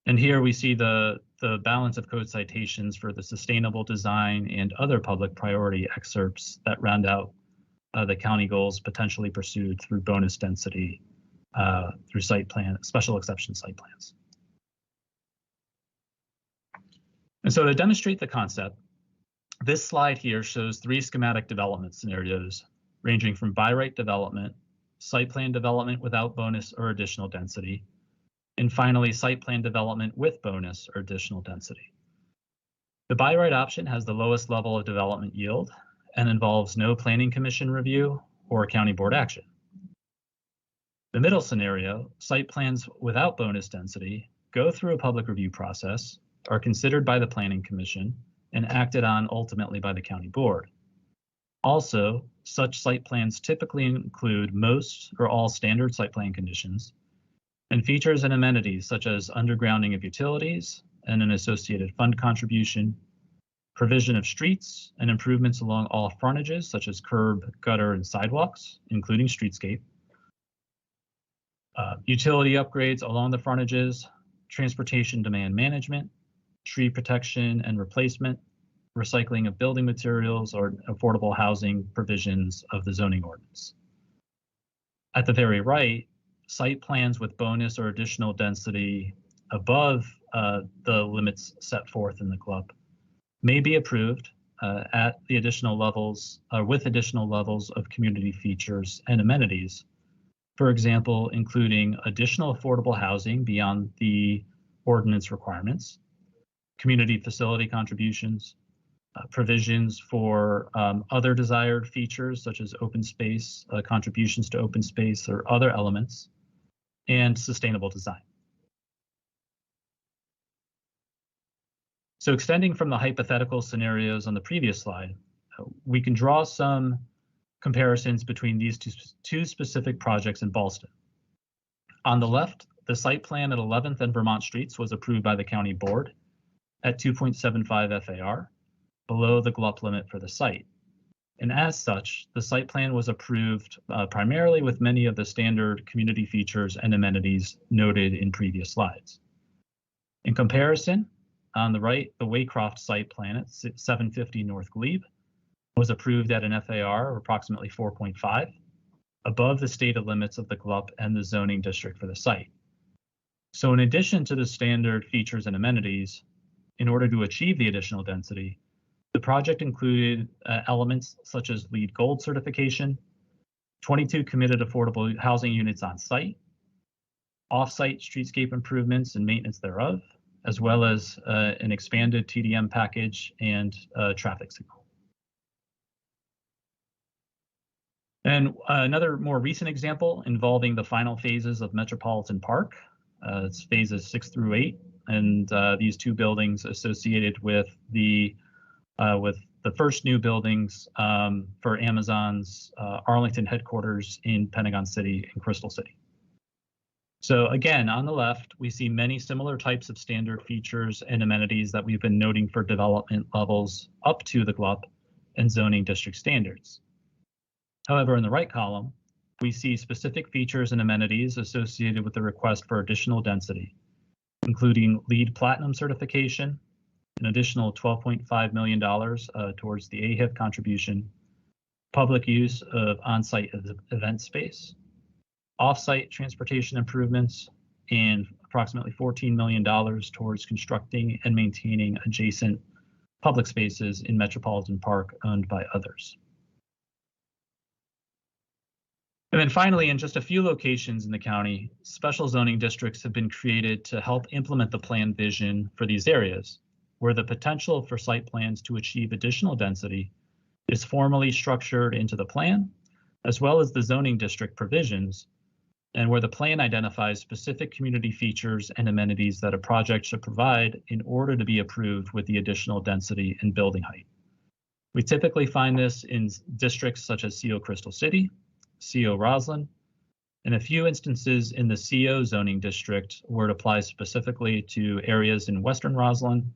And here we see the balance of code citations for the sustainable design and other public priority excerpts that round out the county goals potentially pursued through bonus density through site plan, special exception site plans. And so to demonstrate the concept, this slide here shows 3 schematic development scenarios ranging from by right development, site plan development without bonus or additional density, and finally, site plan development with bonus or additional density. The by right option has the lowest level of development yield and involves no planning commission review or county board action. The middle scenario, site plans without bonus density, go through a public review process, are considered by the planning commission, and acted on ultimately by the county board. Also, such site plans typically include most or all standard site plan conditions, and features and amenities such as undergrounding of utilities and an associated fund contribution, provision of streets and improvements along all frontages such as curb, gutter, and sidewalks, including streetscape, utility upgrades along the frontages, transportation demand management, tree protection and replacement, recycling of building materials, or affordable housing provisions of the zoning ordinance. At the very right, site plans with bonus or additional density above the limits set forth in the GLUP may be approved at the additional levels with additional levels of community features and amenities. For example, including additional affordable housing beyond the ordinance requirements, community facility contributions, provisions for other desired features such as open space, contributions to open space or other elements, and sustainable design. So extending from the hypothetical scenarios on the previous slide, we can draw some comparisons between these two specific projects in Ballston. On the left, the site plan at 11th and Vermont Streets was approved by the county board at 2.75 FAR, below the GLUP limit for the site. And as such, the site plan was approved primarily with many of the standard community features and amenities noted in previous slides. In comparison, on the right, the Waycroft site plan at 750 North Glebe was approved at an FAR of approximately 4.5, above the stated limits of the GLUP and the zoning district for the site. So in addition to the standard features and amenities, in order to achieve the additional density, the project included elements such as LEED Gold certification, 22 committed affordable housing units on site, off-site streetscape improvements and maintenance thereof, as well as an expanded TDM package and traffic signal. And another more recent example involving the final phases of Metropolitan Park. It's phases 6 through 8, and these two buildings associated with the first new buildings for Amazon's Arlington headquarters in Pentagon City and Crystal City. So again, on the left, we see many similar types of standard features and amenities that we've been noting for development levels up to the GLUP and zoning district standards. However, in the right column, we see specific features and amenities associated with the request for additional density, including LEED Platinum certification, an additional $12.5 million towards the AHIP contribution, public use of on-site event space, off-site transportation improvements, and approximately $14 million towards constructing and maintaining adjacent public spaces in Metropolitan Park owned by others. And then finally, in just a few locations in the county, special zoning districts have been created to help implement the plan vision for these areas, where the potential for site plans to achieve additional density is formally structured into the plan, as well as the zoning district provisions, and where the plan identifies specific community features and amenities that a project should provide in order to be approved with the additional density and building height. We typically find this in districts such as CO Crystal City, CO Roslyn, and a few instances in the CO zoning district where it applies specifically to areas in Western Roslyn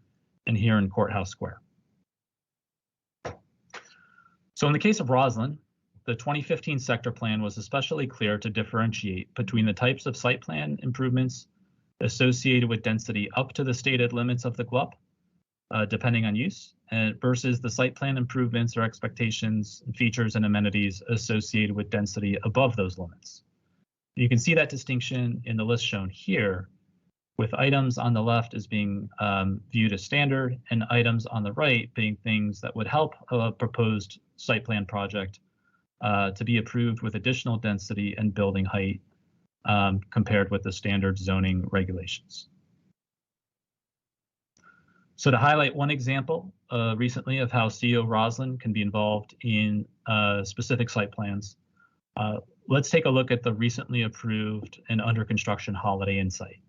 and here in Courthouse Square. So in the case of Roslyn, the 2015 sector plan was especially clear to differentiate between the types of site plan improvements associated with density up to the stated limits of the GLUP, depending on use, and versus the site plan improvements or expectations, features, and amenities associated with density above those limits. You can see that distinction in the list shown here, with items on the left as being viewed as standard and items on the right being things that would help a proposed site plan project to be approved with additional density and building height compared with the standard zoning regulations. So to highlight one example recently of how CO Roslyn can be involved in specific site plans, let's take a look at the recently approved and under construction Holiday Inn site.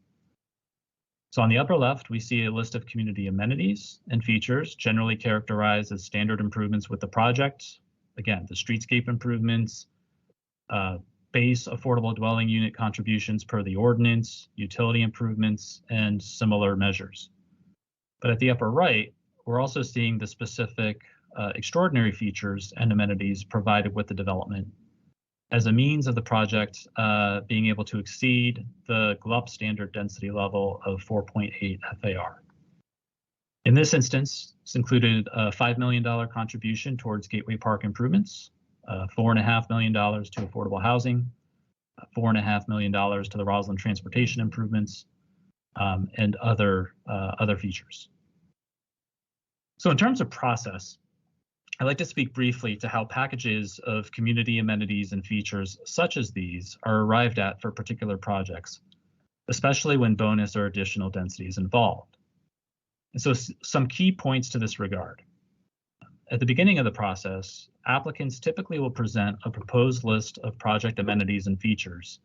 So on the upper left, we see a list of community amenities and features generally characterized as standard improvements with the project. Again, the streetscape improvements, base affordable dwelling unit contributions per the ordinance, utility improvements, and similar measures. But at the upper right, we're also seeing the specific extraordinary features and amenities provided with the development as a means of the project being able to exceed the GLUP standard density level of 4.8 FAR. In this instance, this included a $5 million contribution towards Gateway Park improvements, $4.5 million to affordable housing, $4.5 million to the Roslyn transportation improvements, and other features. So in terms of process, I'd like to speak briefly to how packages of community amenities and features such as these are arrived at for particular projects, especially when bonus or additional density is involved. And so some key points to this regard. At the beginning of the process, applicants typically will present a proposed list of project amenities and features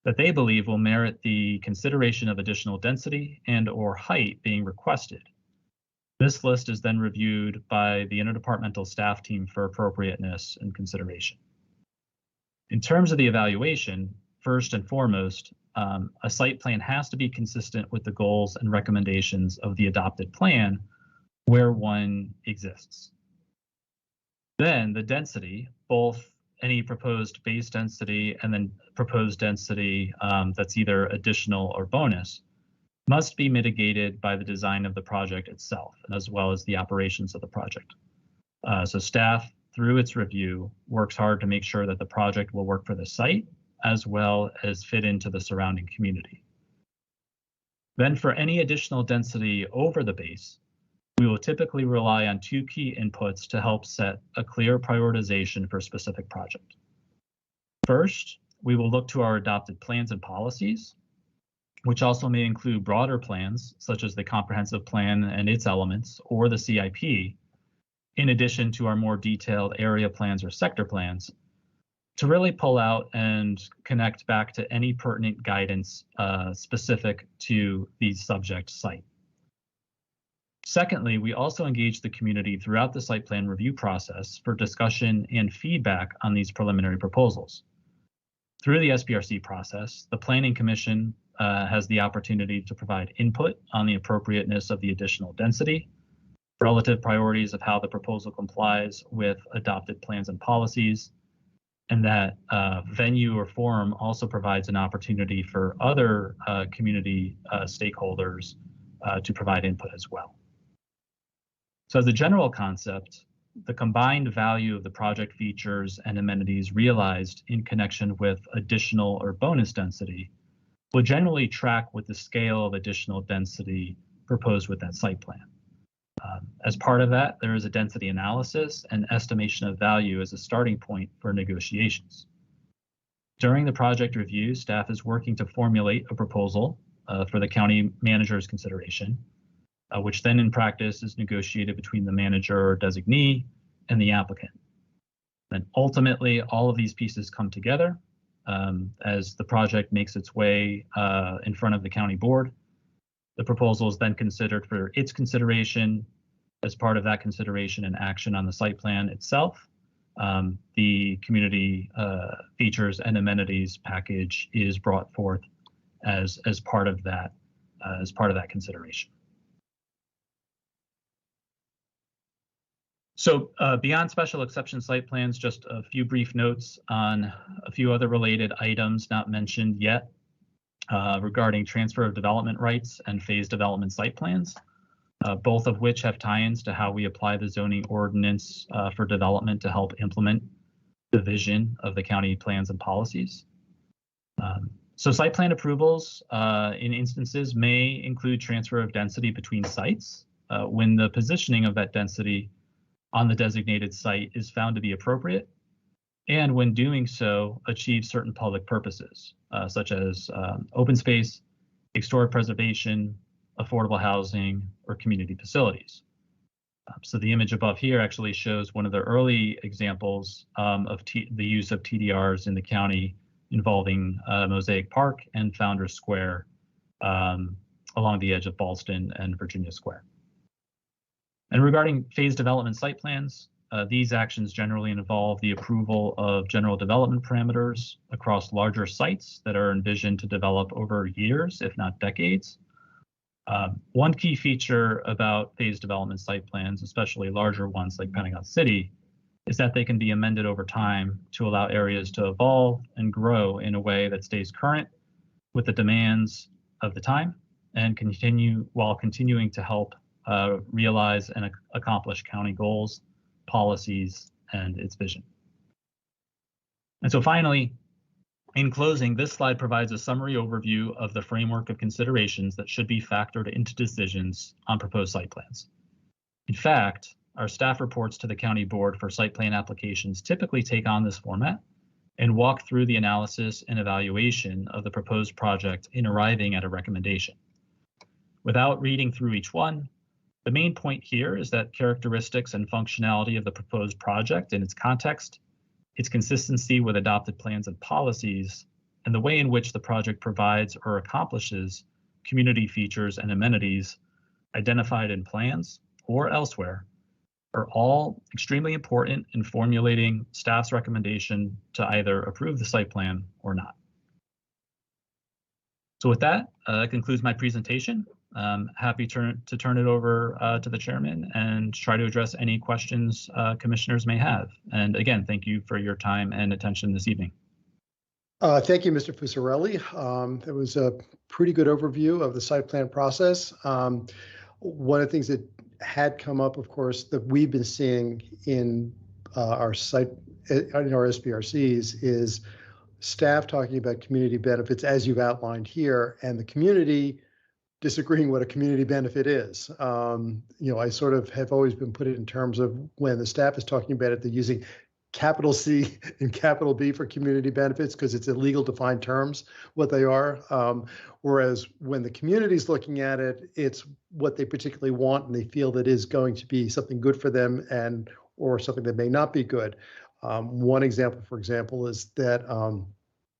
that they believe will merit the consideration of additional density and/or height being requested. This list is then reviewed by the interdepartmental staff team for appropriateness and consideration. In terms of the evaluation, first and foremost, a site plan has to be consistent with the goals and recommendations of the adopted plan where one exists. Then the density, both any proposed base density and then proposed density that's either additional or bonus, must be mitigated by the design of the project itself, as well as the operations of the project. So staff, through its review, works hard to make sure that the project will work for the site, as well as fit into the surrounding community. Then for any additional density over the base, we will typically rely on two key inputs to help set a clear prioritization for a specific project. First, we will look to our adopted plans and policies, which also may include broader plans, such as the comprehensive plan and its elements, or the CIP, in addition to our more detailed area plans or sector plans, to really pull out and connect back to any pertinent guidance specific to the subject site. Secondly, we also engage the community throughout the site plan review process for discussion and feedback on these preliminary proposals. Through the Sbrc process, the Planning Commission has the opportunity to provide input on the appropriateness of the additional density, relative priorities of how the proposal complies with adopted plans and policies, and that venue or forum also provides an opportunity for other community stakeholders to provide input as well. So as a general concept, the combined value of the project features and amenities realized in connection with additional or bonus density will generally track with the scale of additional density proposed with that site plan. As part of that, there is a density analysis and estimation of value as a starting point for negotiations. During the project review, staff is working to formulate a proposal for the county manager's consideration, which then in practice is negotiated between the manager or designee and the applicant. Then ultimately, all of these pieces come together as the project makes its way in front of the county board. The proposal is then considered for its consideration. As part of that consideration and action on the site plan itself, the community features and amenities package is brought forth as part of that consideration. So beyond special exception site plans, just a few brief notes on a few other related items not mentioned yet regarding transfer of development rights and phase development site plans, both of which have tie-ins to how we apply the zoning ordinance for development to help implement the vision of the county plans and policies. So site plan approvals in instances may include transfer of density between sites when the positioning of that density on the designated site is found to be appropriate, and when doing so, achieve certain public purposes, such as open space, historic preservation, affordable housing, or community facilities. So the image above here actually shows one of the early examples of the use of TDRs in the county involving Mosaic Park and Founders Square along the edge of Ballston and Virginia Square. And regarding phase development site plans, these actions generally involve the approval of general development parameters across larger sites that are envisioned to develop over years, if not decades. One key feature about phase development site plans, especially larger ones like Pentagon City, is that they can be amended over time to allow areas to evolve and grow in a way that stays current with the demands of the time and continuing to help realize and accomplish county goals, policies, and its vision. And so finally, in closing, this slide provides a summary overview of the framework of considerations that should be factored into decisions on proposed site plans. In fact, our staff reports to the county board for site plan applications typically take on this format and walk through the analysis and evaluation of the proposed project in arriving at a recommendation. Without reading through each one, the main point here is that characteristics and functionality of the proposed project in its context, its consistency with adopted plans and policies, and the way in which the project provides or accomplishes community features and amenities identified in plans or elsewhere are all extremely important in formulating staff's recommendation to either approve the site plan or not. So with that, concludes my presentation. Happy to turn it over to the chairman and try to address any questions commissioners may have. And again, thank you for your time and attention this evening. Thank you, Mr. Fuccirelli. That was a pretty good overview of the site plan process. One of the things that had come up, of course, that we've been seeing in our site, in our SBRCs, is staff talking about community benefits as you've outlined here, and the community disagreeing what a community benefit is. I sort of have always been put it in terms of when the staff is talking about it, they're using capital C and capital B for community benefits because it's illegal to define terms what they are. Whereas when the community is looking at it, it's what they particularly want and they feel that is going to be something good for them or something that may not be good. One example, for example, is that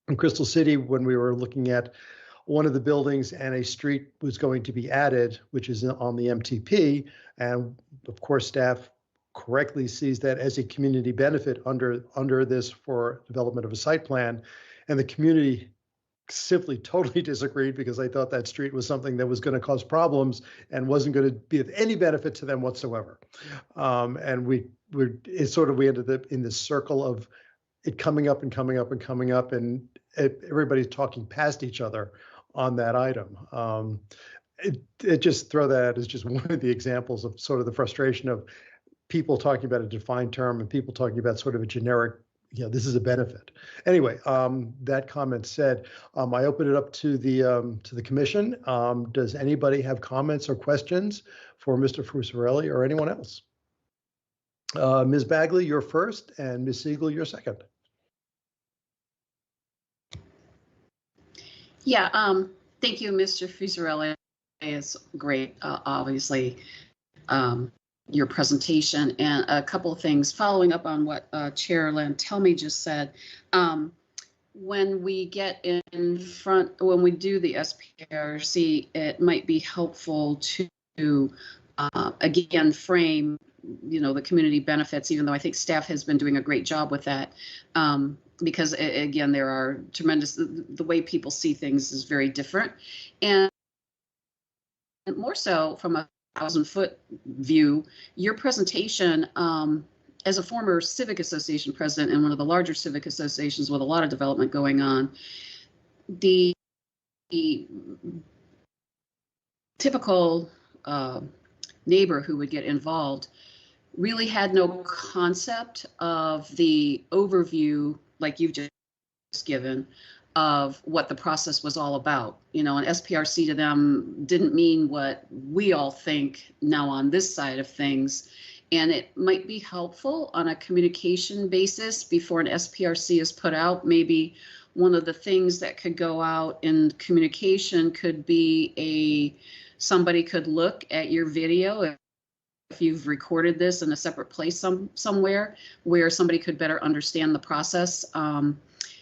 in Crystal City, when we were looking at one of the buildings and a street was going to be added, which is on the MTP, and of course staff correctly sees that as a community benefit under this for development of a site plan, and the community simply totally disagreed because they thought that street was something that was going to cause problems and wasn't going to be of any benefit to them whatsoever. And we ended up in this circle of it coming up and coming up and coming up, and everybody's talking past each other on that item. It just throw that out as just one of the examples of sort of the frustration of people talking about a defined term and people talking about sort of a generic, this is a benefit. Anyway, that comment said, I open it up to the commission. Does anybody have comments or questions for Mr. Fuccirelli or anyone else? Ms. Bagley, you're first, and Ms. Siegel, you're second. Yeah, thank you, Mr. Fuccirelli. It's great, obviously, your presentation. And a couple of things following up on what Chair Lantelmi just said. When we get when we do the SPRC, it might be helpful to, again, frame, the community benefits, even though I think staff has been doing a great job with that. Because again, there are the way people see things is very different. And more so from a 1,000-foot view, your presentation, as a former civic association president in one of the larger civic associations with a lot of development going on, the typical neighbor who would get involved really had no concept of the overview like you've just given of what the process was all about. An SPRC to them didn't mean what we all think now on this side of things. And it might be helpful on a communication basis before an SPRC is put out. Maybe one of the things that could go out in communication could be somebody could look at your video if you've recorded this in a separate place somewhere where somebody could better understand the process.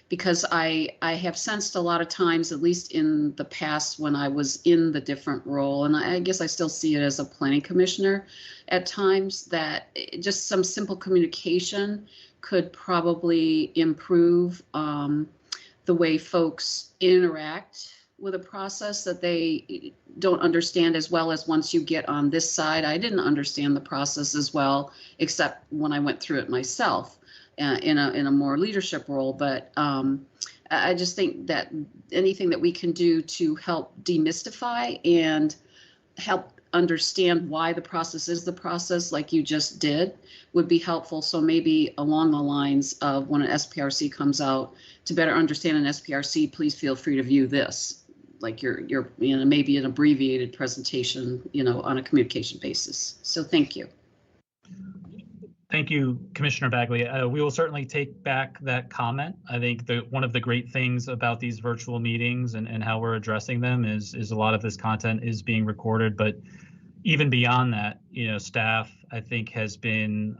Because I have sensed a lot of times, at least in the past when I was in the different role, and I guess I still see it as a planning commissioner at times, that just some simple communication could probably improve the way folks interact with a process that they don't understand as well as once you get on this side. I didn't understand the process as well, except when I went through it myself in a more leadership role. But I just think that anything that we can do to help demystify and help understand why the process is the process, like you just did, would be helpful. So maybe along the lines of when an SPRC comes out, to better understand an SPRC, please feel free to view this, like your maybe an abbreviated presentation, on a communication basis. So thank you. Thank you, Commissioner Bagley. We will certainly take back that comment. I think one of the great things about these virtual meetings and how we're addressing them is a lot of this content is being recorded. But even beyond that, staff, I think, has been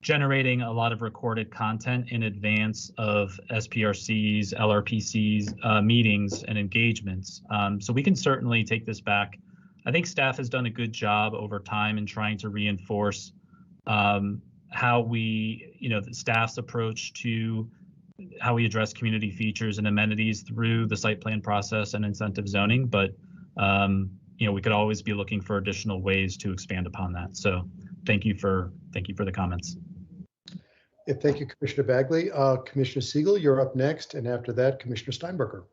generating a lot of recorded content in advance of SPRCs, LRPCs, meetings and engagements. So we can certainly take this back. I think staff has done a good job over time in trying to reinforce how we, the staff's approach to how we address community features and amenities through the site plan process and incentive zoning. But, we could always be looking for additional ways to expand upon that. So thank you for the comments. Thank you, Commissioner Bagley. Commissioner Siegel, you're up next, and after that, Commissioner Steinberger.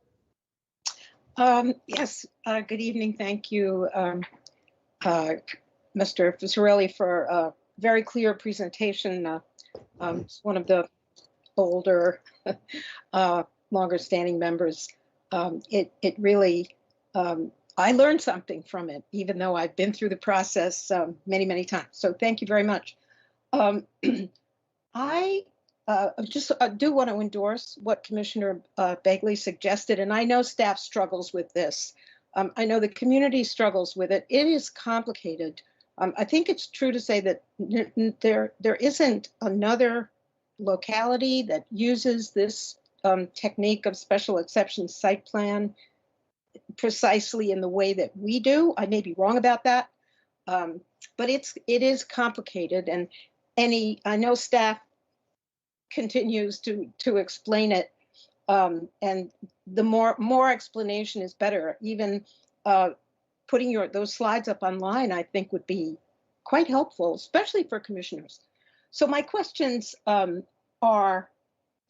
Yes, good evening. Thank you, Mr. Fuccirelli, for a very clear presentation. It's one of the older, longer standing members. It really, I learned something from it, even though I've been through the process many, many times. So thank you very much. I just do want to endorse what Commissioner Bagley suggested, and I know staff struggles with this. I know the community struggles with it. It is complicated. I think it's true to say that there isn't another locality that uses this technique of special exception site plan precisely in the way that we do. I may be wrong about that, but it is complicated, and I know staff continues to explain it, and the more explanation is better. Even putting those slides up online, I think, would be quite helpful, especially for commissioners. So my questions are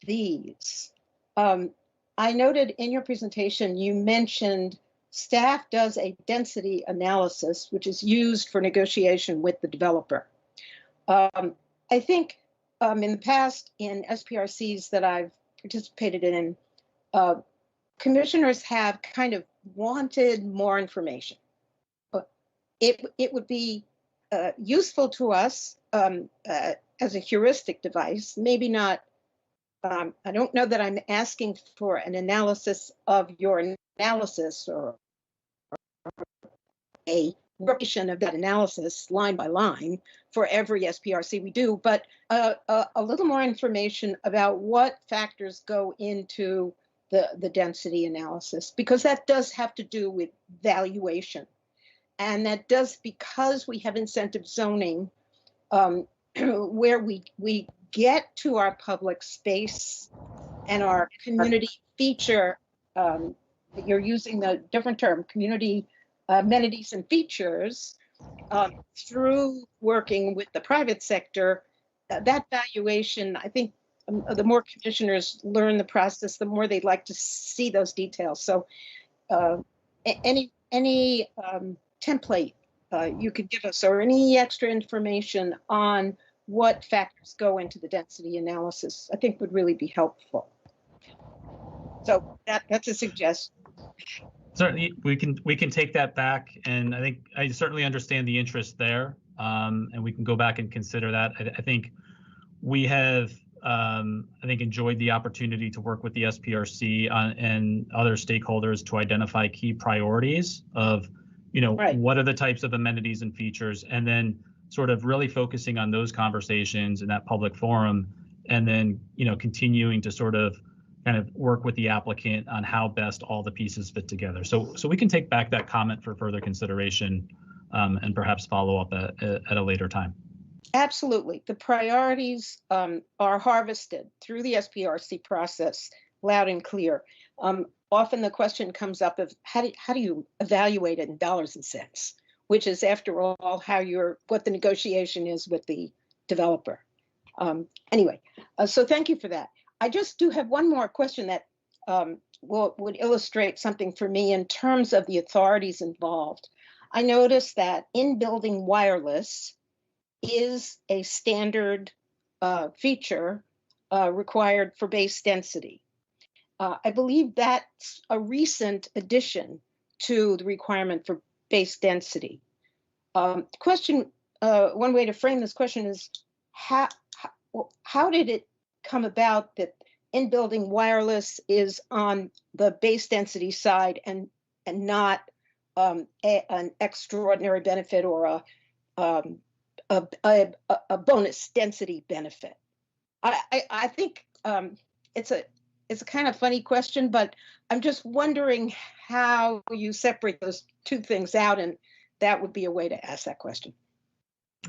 these. I noted in your presentation you mentioned staff does a density analysis, which is used for negotiation with the developer. I think in the past in SPRCs that I've participated in, commissioners have kind of wanted more information. It would be useful to us as a heuristic device, maybe not. I don't know that I'm asking for an analysis of your analysis or a replication of that analysis line by line for every SPRC we do, but a little more information about what factors go into the density analysis, because that does have to do with valuation. And that does, because we have incentive zoning where we get to our public space and our community feature, you're using the different term, community amenities and features, through working with the private sector, that valuation, I think the more commissioners learn the process, the more they'd like to see those details. So any template you could give us, or any extra information on what factors go into the density analysis, I think would really be helpful. So that's a suggestion. Certainly, we can take that back, and I think I certainly understand the interest there, and we can go back and consider that. I think we have, enjoyed the opportunity to work with the SPRC and other stakeholders to identify key priorities of, right, what are the types of amenities and features, and then sort of really focusing on those conversations in that public forum, and then continuing to sort of kind of work with the applicant on how best all the pieces fit together. So we can take back that comment for further consideration, and perhaps follow up at a later time. Absolutely. The priorities are harvested through the SPRC process, loud and clear. Often the question comes up of how do you evaluate it in dollars and cents, which is, after all, what the negotiation is with the developer. Anyway, so thank you for that. I just do have one more question that would illustrate something for me in terms of the authorities involved. I noticed that in-building wireless is a standard feature required for base density. I believe that's a recent addition to the requirement for base density. One way to frame this question is, how did it come about that in-building wireless is on the base density side and not an extraordinary benefit or a bonus density benefit? I think it's a kind of funny question, but I'm just wondering how you separate those two things out, and that would be a way to ask that question.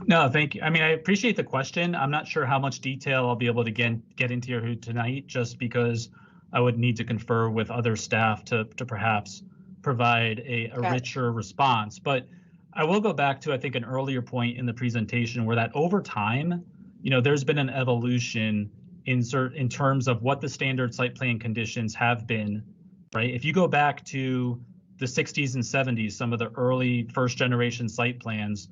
No, thank you. I mean, I appreciate the question. I'm not sure how much detail I'll be able to get into here tonight, just because I would need to confer with other staff to perhaps provide a richer response. But I will go back to, I think, an earlier point in the presentation where that over time, there's been an evolution in terms of what the standard site plan conditions have been, right? If you go back to the 60s and 70s, some of the early first generation site plans,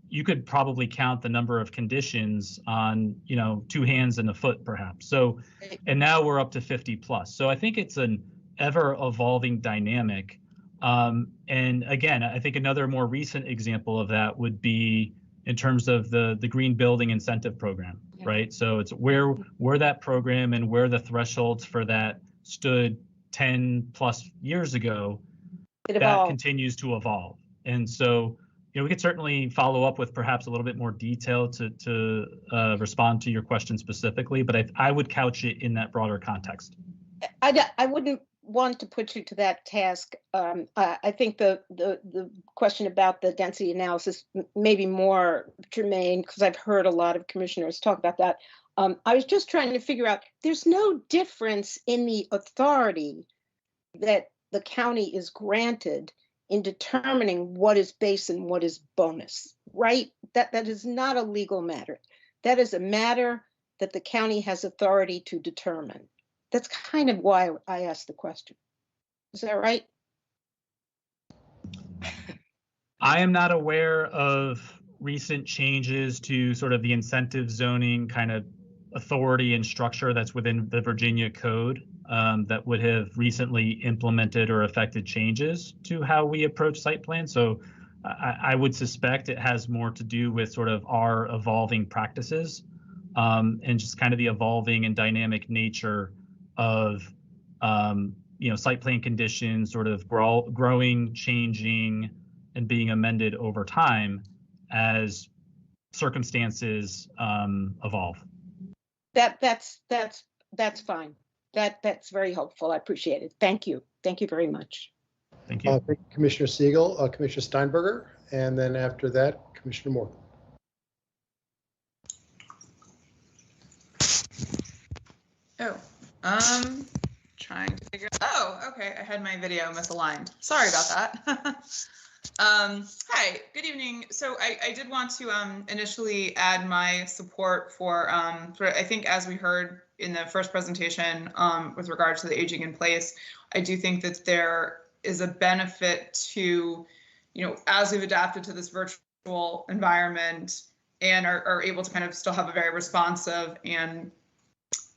you could probably count the number of conditions on, 2 hands and a foot perhaps. So, and now we're up to 50 plus. So I think it's an ever evolving dynamic. And again, I think another more recent example of that would be in terms of the Green Building Incentive Program, right? So it's where that program and where the thresholds for that stood 10 plus years ago, that continues to evolve. And so, we could certainly follow up with perhaps a little bit more detail to respond to your question specifically, but I would couch it in that broader context. I wouldn't want to put you to that task. I think the question about the density analysis may be more germane because I've heard a lot of commissioners talk about that. I was just trying to figure out, there's no difference in the authority that the county is granted in determining what is base and what is bonus, right? That is not a legal matter. That is a matter that the county has authority to determine. That's kind of why I asked the question. Is that right? I am not aware of recent changes to sort of the incentive zoning kind of authority and structure that's within the Virginia code that would have recently implemented or affected changes to how we approach site plans. So I would suspect it has more to do with sort of our evolving practices and just kind of the evolving and dynamic nature of site plan conditions sort of growing, changing, and being amended over time as circumstances evolve. That's fine. That's very helpful. I appreciate it. Thank you. Thank you very much. Thank you. Thank you, Commissioner Siegel, Commissioner Steinberger, and then after that, Commissioner Moore. Trying to figure out. Oh, okay. I had my video misaligned. Sorry about that. Hi, good evening. So I did want to initially add my support for I think as we heard in the first presentation with regard to the aging in place, I do think that there is a benefit to, as we've adapted to this virtual environment and are able to kind of still have a very responsive and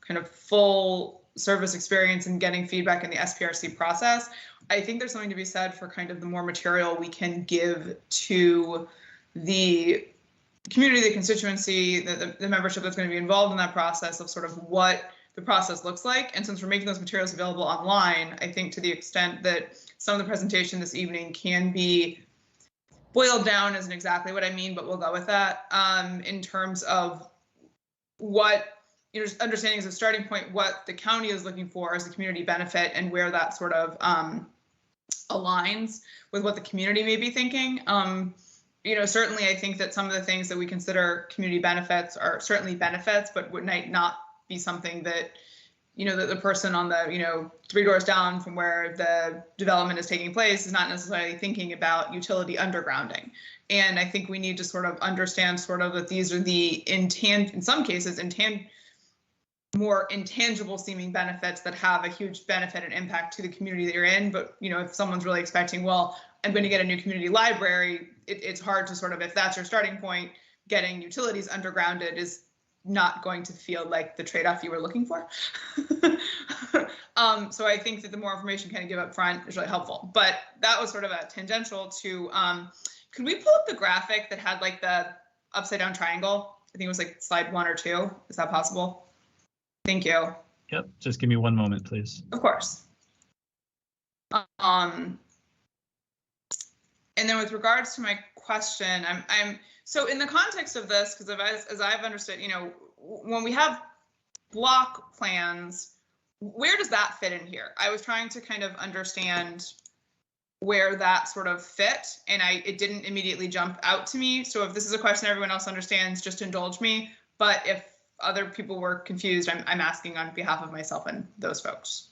kind of full service experience and getting feedback in the SPRC process, I think there's something to be said for kind of the more material we can give to the community, the constituency, the membership that's going to be involved in that process of sort of what the process looks like. And since we're making those materials available online, I think to the extent that some of the presentation this evening can be boiled down isn't exactly what I mean, but we'll go with that in terms of what, just understanding as a starting point what the county is looking for as a community benefit and where that sort of aligns with what the community may be thinking. Certainly I think that some of the things that we consider community benefits are certainly benefits, but might not be something that, that the person on the, 3 doors down from where the development is taking place is not necessarily thinking about utility undergrounding. And I think we need to sort of understand sort of that these are the in some cases, more intangible seeming benefits that have a huge benefit and impact to the community that you're in. But, if someone's really expecting, well, I'm going to get a new community library, it's hard to sort of, if that's your starting point, getting utilities undergrounded is not going to feel like the trade-off you were looking for. So I think that the more information kind of give up front is really helpful. But that was sort of a tangential to, could we pull up the graphic that had like the upside down triangle? I think it was like slide 1 or 2. Is that possible? Thank you. Yep, just give me one moment, please. Of course. And then with regards to my question, I'm so in the context of this, because as I've understood, when we have block plans, where does that fit in here? I was trying to kind of understand where that sort of fit, and it didn't immediately jump out to me. So if this is a question everyone else understands, just indulge me. But if other people were confused, I'm asking on behalf of myself and those folks.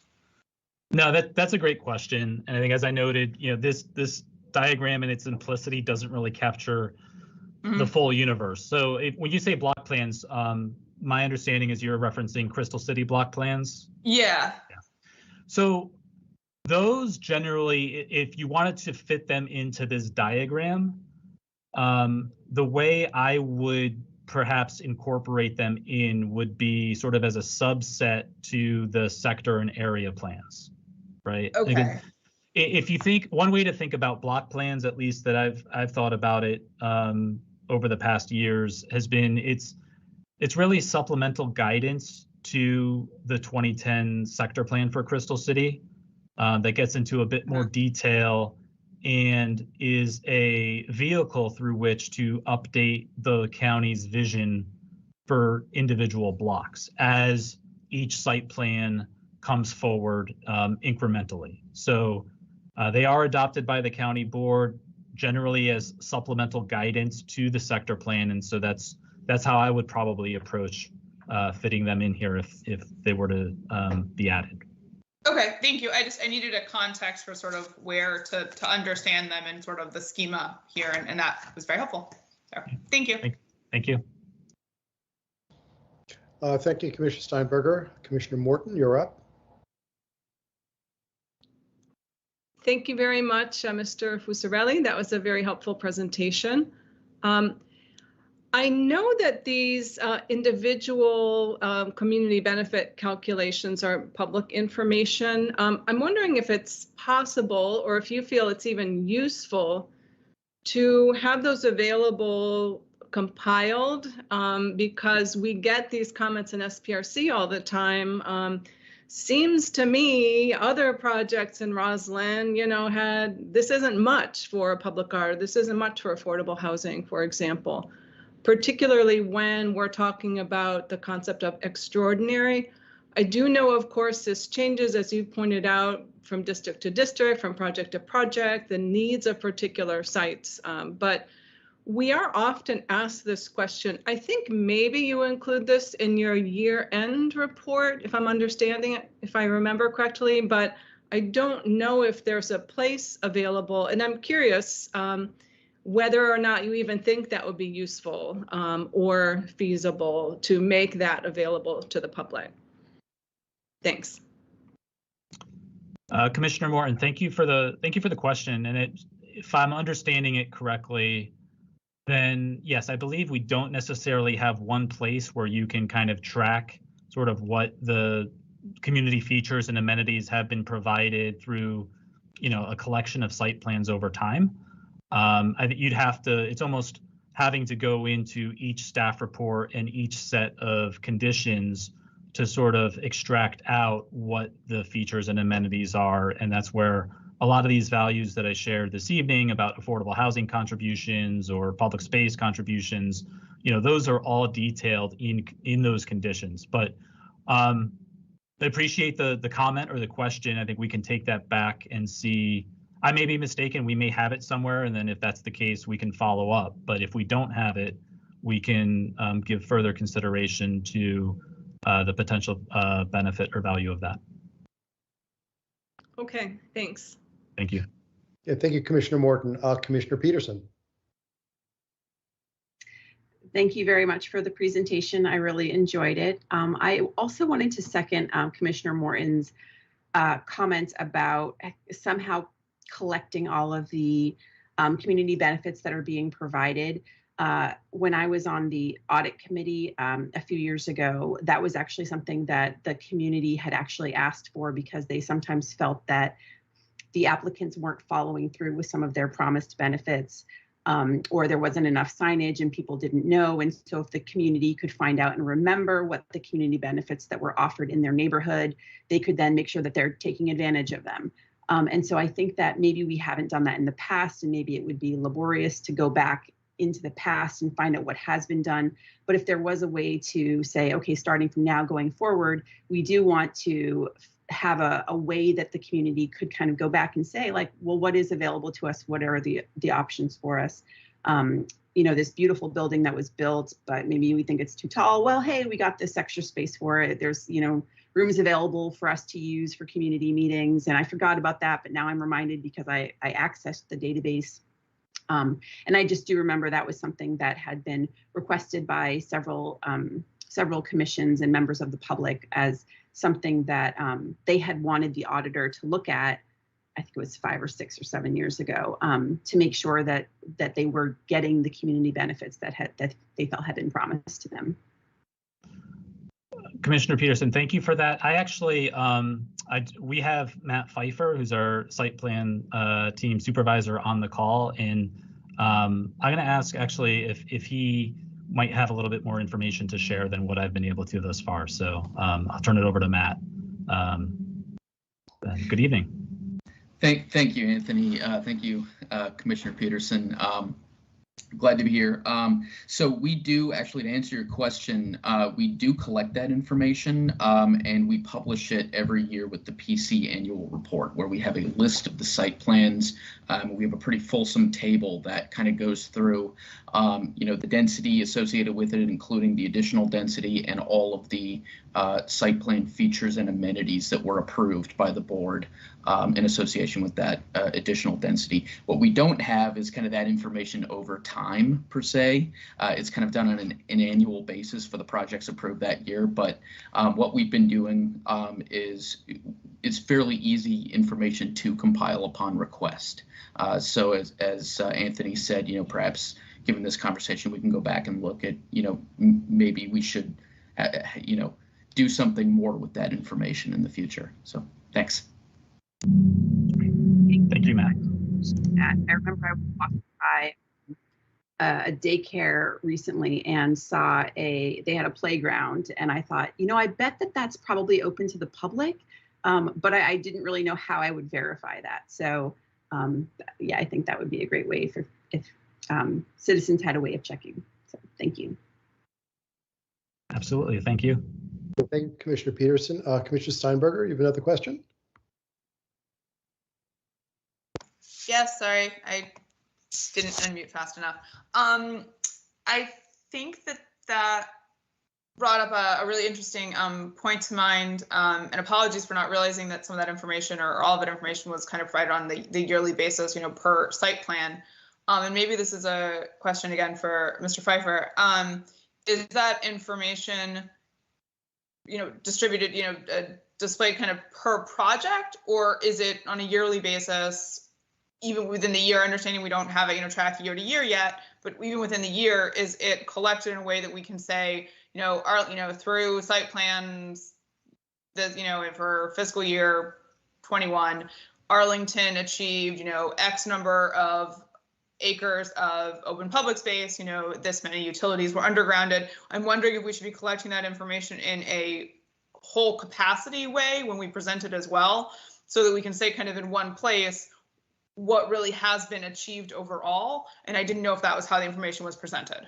No, that's a great question. And I think as I noted, this diagram in its simplicity doesn't really capture the full universe. So when you say block plans, my understanding is you're referencing Crystal City block plans. Yeah. So those generally, if you wanted to fit them into this diagram, the way I would perhaps incorporate them in would be sort of as a subset to the sector and area plans, right? Okay. Again, if you think, one way to think about block plans, at least that I've thought about it over the past years, has been it's really supplemental guidance to the 2010 sector plan for Crystal City that gets into a bit more detail and is a vehicle through which to update the county's vision for individual blocks as each site plan comes forward incrementally. So they are adopted by the county board generally as supplemental guidance to the sector plan, and so that's how I would probably approach fitting them in here if they were to be added. Okay, thank you. I needed a context for sort of where to understand them and sort of the schema here, and that was very helpful. So, thank you. Thank you. Thank you, Commissioner Steinberger. Commissioner Morton, you're up. Thank you very much, Mr. Fuccirelli. That was a very helpful presentation. I know that these individual community benefit calculations are public information. I'm wondering if it's possible, or if you feel it's even useful, to have those available compiled, because we get these comments in SPRC all the time. Seems to me other projects in Roslyn, this isn't much for public art, this isn't much for affordable housing, for example. Particularly when we're talking about the concept of extraordinary. I do know, of course, this changes, as you pointed out, from district to district, from project to project, the needs of particular sites. But we are often asked this question. I think maybe you include this in your year-end report, if I'm understanding it, if I remember correctly, but I don't know if there's a place available. And I'm curious, whether or not you even think that would be useful or feasible to make that available to the public. Thanks. Commissioner Morton, thank you for the question. And if I'm understanding it correctly, then yes, I believe we don't necessarily have one place where you can kind of track sort of what the community features and amenities have been provided through, a collection of site plans over time. I think you'd have to, it's almost having to go into each staff report and each set of conditions to sort of extract out what the features and amenities are. And that's where a lot of these values that I shared this evening about affordable housing contributions or public space contributions, those are all detailed in those conditions. But I appreciate the comment or the question. I think we can take that back and see. I may be mistaken. We may have it somewhere, and then if that's the case, we can follow up. But if we don't have it, we can give further consideration to the potential benefit or value of that. Okay, thanks. Thank you. Yeah, thank you, Commissioner Morton. Commissioner Peterson. Thank you very much for the presentation. I really enjoyed it. I also wanted to second Commissioner Morton's comments about somehow collecting all of the community benefits that are being provided. When I was on the audit committee a few years ago, that was actually something that the community had actually asked for because they sometimes felt that the applicants weren't following through with some of their promised benefits, or there wasn't enough signage and people didn't know. And so if the community could find out and remember what the community benefits that were offered in their neighborhood, they could then make sure that they're taking advantage of them. And so I think that maybe we haven't done that in the past, and maybe it would be laborious to go back into the past and find out what has been done. But if there was a way to say, okay, starting from now going forward, we do want to have a way that the community could kind of go back and say, like, well, what is available to us? What are the options for us? This beautiful building that was built, but maybe we think it's too tall. Well, hey, we got this extra space for it. There's, rooms available for us to use for community meetings. And I forgot about that, but now I'm reminded because I accessed the database And I just do remember that was something that had been requested by several commissions and members of the public as something that they had wanted the auditor to look at. I think it was 5 or 6 or 7 years ago, to make sure that they were getting the community benefits that they felt had been promised to them. Commissioner Peterson, thank you for that. I actually, we have Matt Pfeiffer, who's our site plan team supervisor, on the call, and I'm going to ask actually if he might have a little bit more information to share than what I've been able to thus far. So I'll turn it over to Matt. Good evening. Thank you, Anthony. Thank you, Commissioner Peterson. Glad to be here. So we do, actually, to answer your question, we do collect that information and we publish it every year with the PC annual report, where we have a list of the site plans. We have a pretty fulsome table that kind of goes through, the density associated with it, including the additional density and all of the site plan features and amenities that were approved by the board in association with that additional density. What we don't have is kind of that information over time, per se. It's kind of done on an annual basis for the projects approved that year. But what we've been doing is fairly easy information to compile upon request. So as Anthony said, perhaps given this conversation, we can go back and look at, maybe we should, do something more with that information in the future. So thanks. Thank you, Matt. I remember I was walking by a daycare recently and saw they had a playground, and I thought, I bet that's probably open to the public, but I didn't really know how I would verify that. So yeah, I think that would be a great way if citizens had a way of checking. So thank you. Absolutely, thank you. Thank you, Commissioner Peterson. Commissioner Steinberger, you have another question? Yes, sorry, I didn't unmute fast enough. I think that brought up a really interesting point to mind, and apologies for not realizing that some of that information or all of that information was kind of provided on the yearly basis, per site plan. And maybe this is a question again for Mr. Pfeiffer. Is that information, distributed, displayed kind of per project, or is it on a yearly basis, even within the year? Understanding we don't have it, track year to year yet, but even within the year, is it collected in a way that we can say, through site plans, for fiscal year 21, Arlington achieved, X number of acres of open public space, this many utilities were undergrounded. I'm wondering if we should be collecting that information in a whole capacity way when we present it as well, so that we can say kind of in one place what really has been achieved overall. And I didn't know if that was how the information was presented.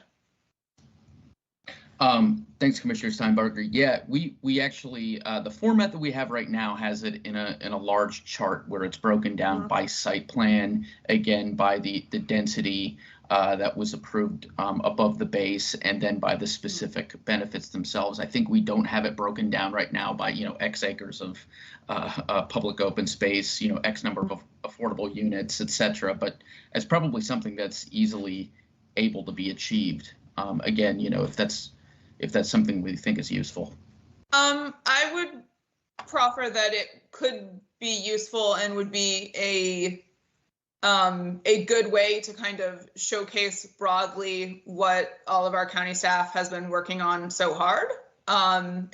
Thanks, Commissioner Steinberger. Yeah, we actually, the format that we have right now has it in a large chart where it's broken down by site plan, again, by the density that was approved above the base, and then by the specific benefits themselves. I think we don't have it broken down right now by, X acres of public open space, X number of affordable units, et cetera. But it's probably something that's easily able to be achieved. Again, if that's something we think is useful. I would proffer that it could be useful and would be a good way to kind of showcase broadly what all of our county staff has been working on so hard. And,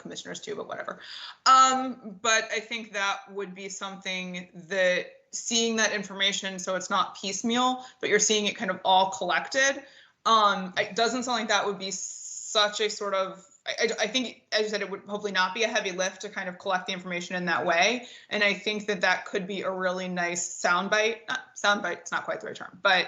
commissioners too, but whatever. But I think that would be something that, seeing that information, so it's not piecemeal, but you're seeing it kind of all collected. It doesn't sound like that would be such a sort of, I think, as you said, it would hopefully not be a heavy lift to kind of collect the information in that way. And I think that could be a really nice soundbite. It's not quite the right term, but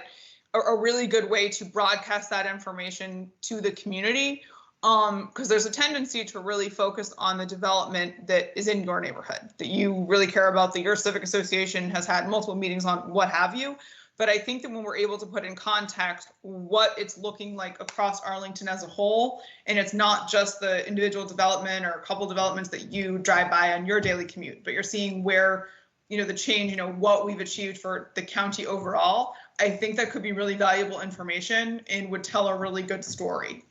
a really good way to broadcast that information to the community. Because there's a tendency to really focus on the development that is in your neighborhood, that you really care about, that your civic association has had multiple meetings on, what have you. But I think that when we're able to put in context what it's looking like across Arlington as a whole, and it's not just the individual development or a couple developments that you drive by on your daily commute, but you're seeing where the change, what we've achieved for the county overall, I think that could be really valuable information and would tell a really good story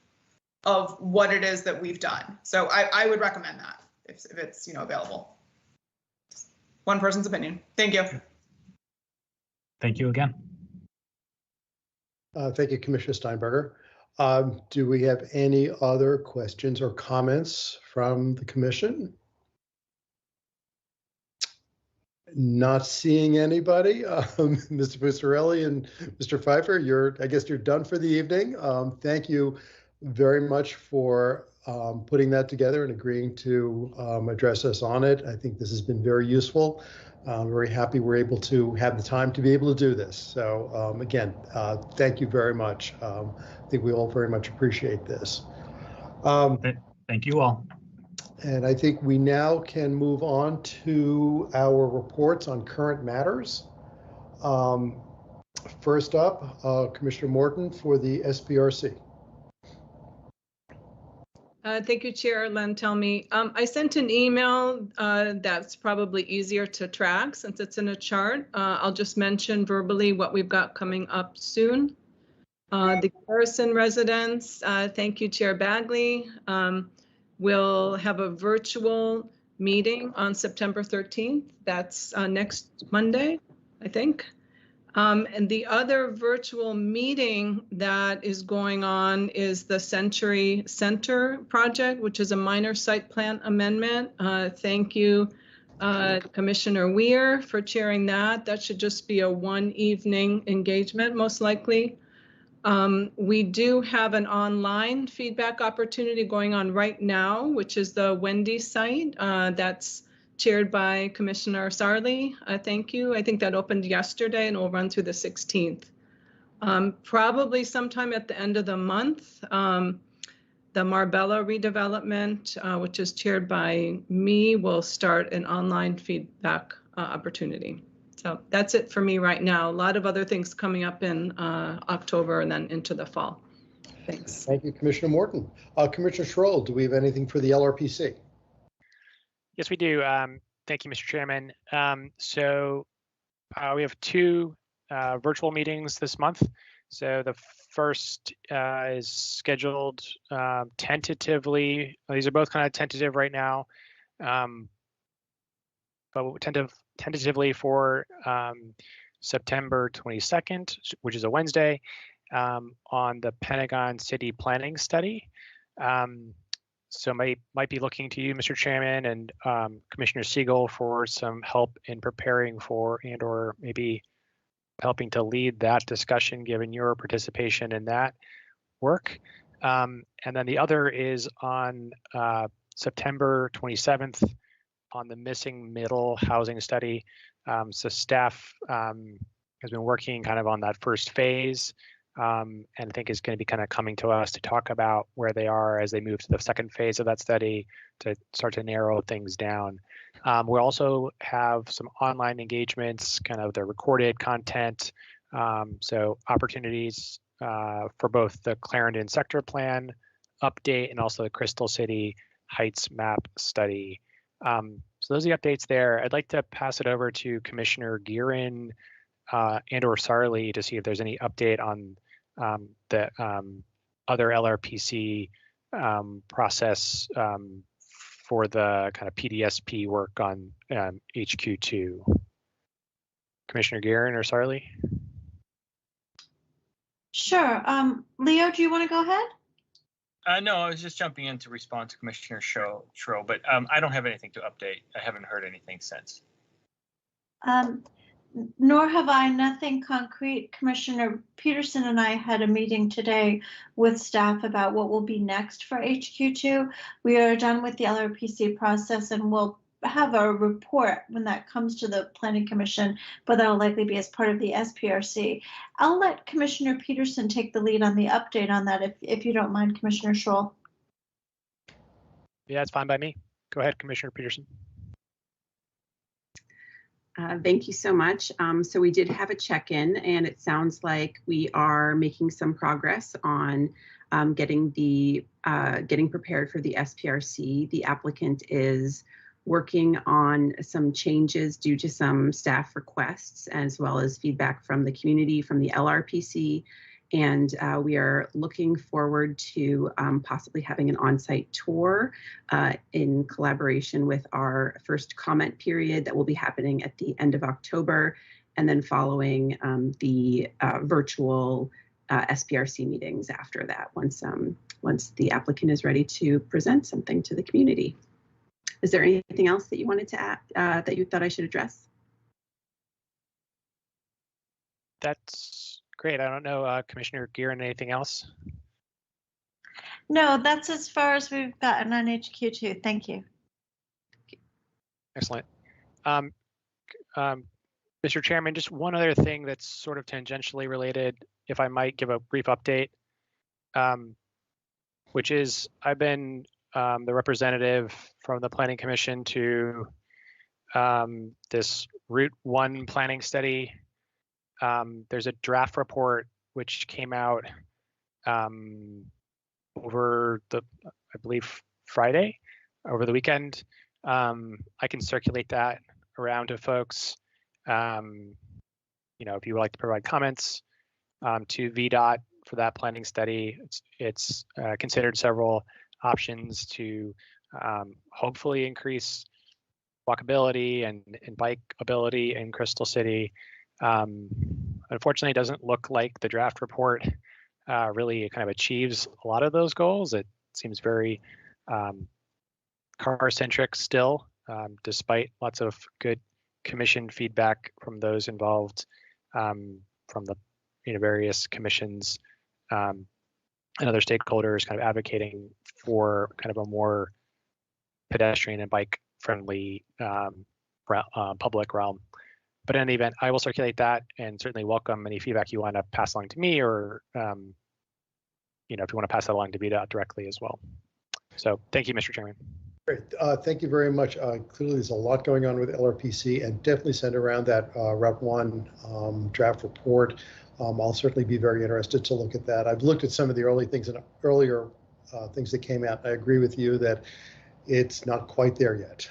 of what it is that we've done. So I would recommend that if it's, available. One person's opinion. Thank you. Thank you again. Thank you, Commissioner Steinberger. Do we have any other questions or comments from the commission? Not seeing anybody. Mr. Fuccirelli and Mr. Pfeiffer, I guess you're done for the evening. Thank you very much for putting that together and agreeing to address us on it. I think this has been very useful. I'm very happy we're able to have the time to be able to do this. So again, thank you very much. I think we all very much appreciate this. Thank you all. And I think we now can move on to our reports on current matters. First up, Commissioner Morton for the SBRC. Thank you, Chair Lantelmi. I sent an email that's probably easier to track since it's in a chart. I'll just mention verbally what we've got coming up soon. The Garrison residents, thank you, Chair Bagley. We'll have a virtual meeting on September 13th. That's next Monday, I think. And the other virtual meeting that is going on is the Century Center project, which is a minor site plan amendment. Thank you, Commissioner Weir, for chairing that. That should just be a one evening engagement, most likely. We do have an online feedback opportunity going on right now, which is the Wendy site. That's chaired by Commissioner Sarli. Thank you. I think that opened yesterday and will run through the 16th. Probably sometime at the end of the month, the Marbella redevelopment, which is chaired by me, will start an online feedback opportunity. So that's it for me right now. A lot of other things coming up in October and then into the fall. Thanks. Thank you, Commissioner Morton. Commissioner Schroll, do we have anything for the LRPC? Yes, we do. Thank you, Mr. Chairman. So we have two virtual meetings this month. So the first is scheduled tentatively. These are both kind of tentative right now, but tentatively for September 22nd, which is a Wednesday, on the Pentagon City Planning Study. So might be looking to you, Mr. Chairman, and Commissioner Siegel for some help in preparing for and/or maybe helping to lead that discussion, given your participation in that work. And then the other is on September 27th on the missing middle housing study. So staff has been working kind of on that first phase. And I think is going to be kind of coming to us to talk about where they are as they move to the second phase of that study to start to narrow things down. We'll also have some online engagements, kind of the recorded content. So opportunities for both the Clarendon sector plan update and also the Crystal City Heights map study. So those are the updates there. I'd like to pass it over to Commissioner Gearin and/or Sarli to see if there's any update on the other LRPC process for the kind of PDSP work on HQ2. Commissioner Gearin or Sarli? Sure. Leo, do you want to go ahead? No, I was just jumping in to respond to Commissioner Schroll, but I don't have anything to update. I haven't heard anything since. Nor have I. Nothing concrete. Commissioner Peterson and I had a meeting today with staff about what will be next for HQ2. We are done with the LRPC process and we'll have a report when that comes to the Planning Commission, but that'll likely be as part of the SPRC. I'll let Commissioner Peterson take the lead on the update on that if you don't mind, Commissioner Schroll. Yeah, it's fine by me. Go ahead, Commissioner Peterson. Thank you so much. So we did have a check-in, and it sounds like we are making some progress on getting prepared for the SPRC. The applicant is working on some changes due to some staff requests, as well as feedback from the community, from the LRPC. And we are looking forward to possibly having an on-site tour in collaboration with our first comment period that will be happening at the end of October, and then following the virtual SPRC meetings after that, once the applicant is ready to present something to the community. Is there anything else that you wanted to add that you thought I should address? That's great. I don't know, Commissioner Gearin, anything else? No, that's as far as we've gotten on HQ2. Thank you. Excellent. Mr. Chairman, just one other thing that's sort of tangentially related, if I might give a brief update, which is I've been the representative from the Planning Commission to this Route 1 planning study. There's a draft report which came out over the, I believe, Friday, over the weekend. I can circulate that around to folks. You know, if you would like to provide comments to VDOT for that planning study, it's considered several options to hopefully increase walkability and bike ability in Crystal City. Unfortunately, it doesn't look like the draft report really kind of achieves a lot of those goals. It seems very car-centric still, despite lots of good commission feedback from those involved, from the various commissions and other stakeholders kind of advocating for kind of a more pedestrian and bike friendly public realm. But in any event, I will circulate that and certainly welcome any feedback you want to pass along to me, or you know, if you want to pass that along to VDOT directly as well. So thank you, Mr. Chairman. Great. Thank you very much. Clearly, there's a lot going on with LRPC, and definitely send around that Route 1 draft report. I'll certainly be very interested to look at that. I've looked at some of the early things and earlier things that came out. I agree with you that it's not quite there yet,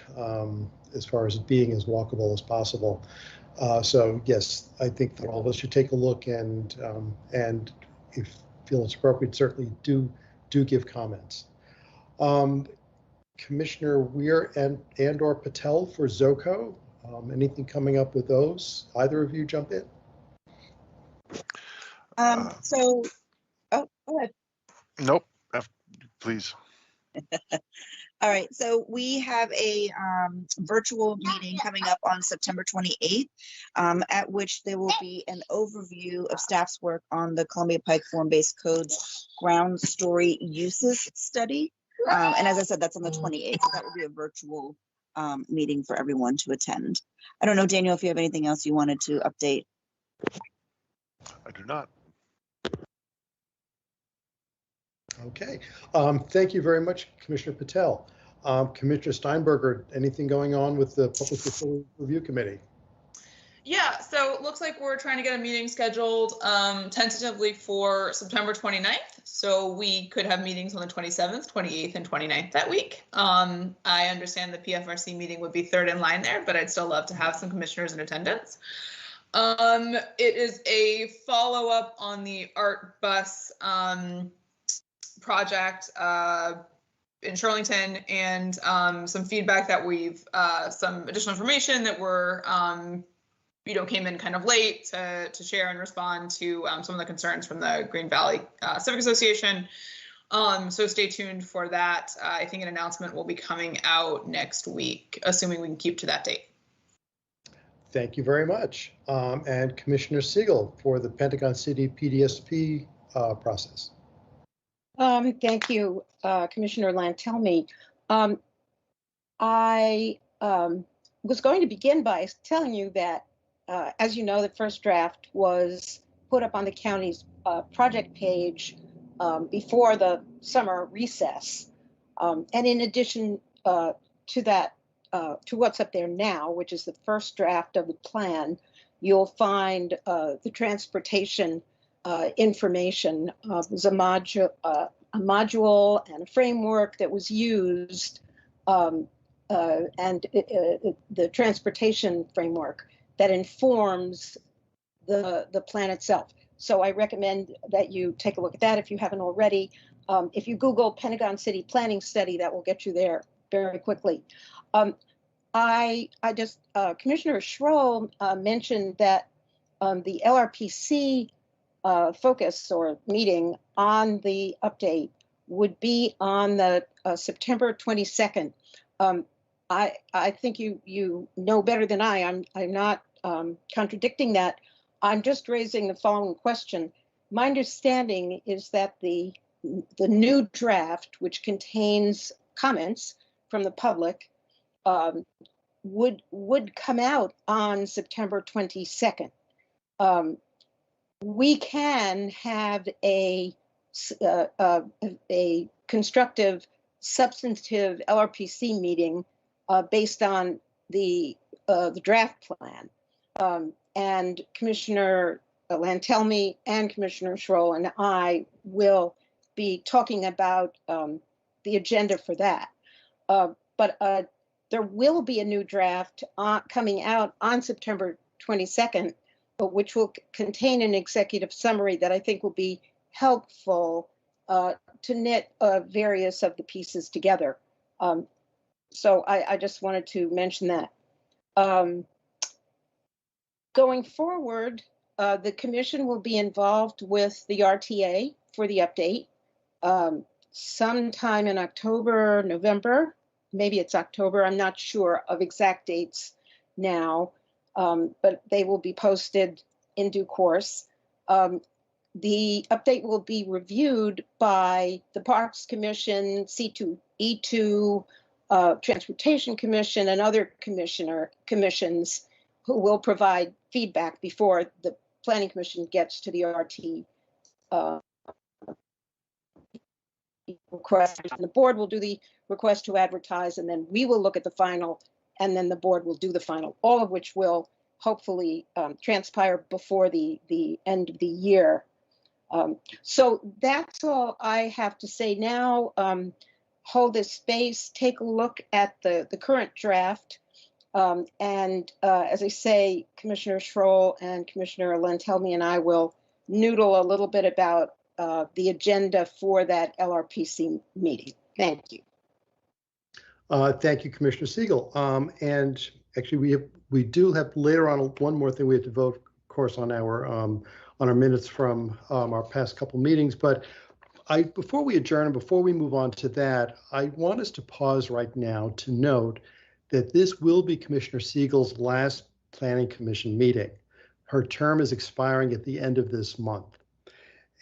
as far as being as walkable as possible. So yes, I think that all of us should take a look, and if feel it's appropriate, certainly do give comments. Commissioner Weir and or Patel for ZOCO, anything coming up with those? Either of you jump in? Oh, go ahead. Nope, please. All right, so we have a virtual meeting coming up on September 28th, at which there will be an overview of staff's work on the Columbia Pike Form-Based Codes ground story uses study. And as I said, that's on the 28th, so that will be a virtual meeting for everyone to attend. I don't know, Daniel, if you have anything else you wanted to update. I do not. Okay, thank you very much, Commissioner Patel. Commissioner Steinberger, anything going on with the Public Facility Review Committee? Yeah, so it looks like we're trying to get a meeting scheduled tentatively for September 29th. So we could have meetings on the 27th, 28th, and 29th that week. I understand the PFRC meeting would be third in line there, but I'd still love to have some commissioners in attendance. It is a follow-up on the art bus project in Arlington, and some feedback that we've, some additional information that we're, came in kind of late to share and respond to some of the concerns from the Green Valley Civic Association. So stay tuned for that. I think an announcement will be coming out next week, assuming we can keep to that date. Thank you very much. And Commissioner Siegel for the Pentagon City PDSP process. Thank you, Commissioner Lantelmi. I was going to begin by telling you that, as you know, the first draft was put up on the county's project page before the summer recess. And in addition to that, to what's up there now, which is the first draft of the plan, you'll find the transportation information. There's a module and a framework that was used the transportation framework that informs the plan itself. So I recommend that you take a look at that if you haven't already. If you Google Pentagon City Planning Study, that will get you there very quickly. Commissioner Schroll mentioned that the LRPC focus or meeting on the update would be on the September 22nd. I think you know better than I. I'm not contradicting that. I'm just raising the following question. My understanding is that the new draft, which contains comments from the public, would come out on September 22nd. We can have a constructive, substantive LRPC meeting based on the draft plan. And Commissioner Lantelmi and Commissioner Schroll and I will be talking about the agenda for that. But there will be a new draft coming out on September 22nd, which will contain an executive summary that I think will be helpful to knit various of the pieces together. So I just wanted to mention that. Going forward, the commission will be involved with the RTA for the update sometime in October, November. Maybe it's October. I'm not sure of exact dates now, but they will be posted in due course. The update will be reviewed by the Parks Commission, C2E2, Transportation Commission, and other commissions who will provide feedback before the Planning Commission gets to the RT request. The board will do the request to advertise, and then we will look at the final, and then the board will do the final, all of which will hopefully transpire before the end of the year. So that's all I have to say now. Hold this space, take a look at the current draft. And as I say, Commissioner Schroll and Commissioner Lantelmi and I will noodle a little bit about the agenda for that LRPC meeting. Thank you. Thank you, Commissioner Siegel. And actually, we do have later on one more thing we have to vote, of course, on our minutes from our past couple meetings. But before we adjourn and before we move on to that, I want us to pause right now to note that this will be Commissioner Siegel's last Planning Commission meeting. Her term is expiring at the end of this month.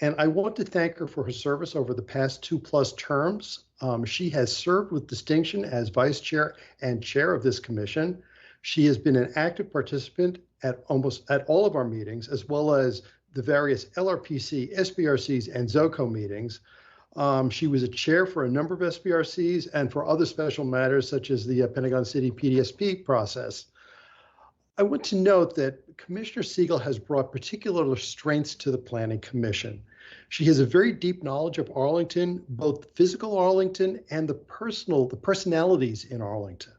And I want to thank her for her service over the past 2+ terms. She has served with distinction as Vice Chair and Chair of this commission. She has been an active participant at all of our meetings, as well as the various LRPC, SBRCs, and ZOCO meetings. She was a chair for a number of SBRCs and for other special matters, such as the Pentagon City PDSP process. I want to note that Commissioner Siegel has brought particular strengths to the Planning Commission. She has a very deep knowledge of Arlington, both physical Arlington and the personalities in Arlington.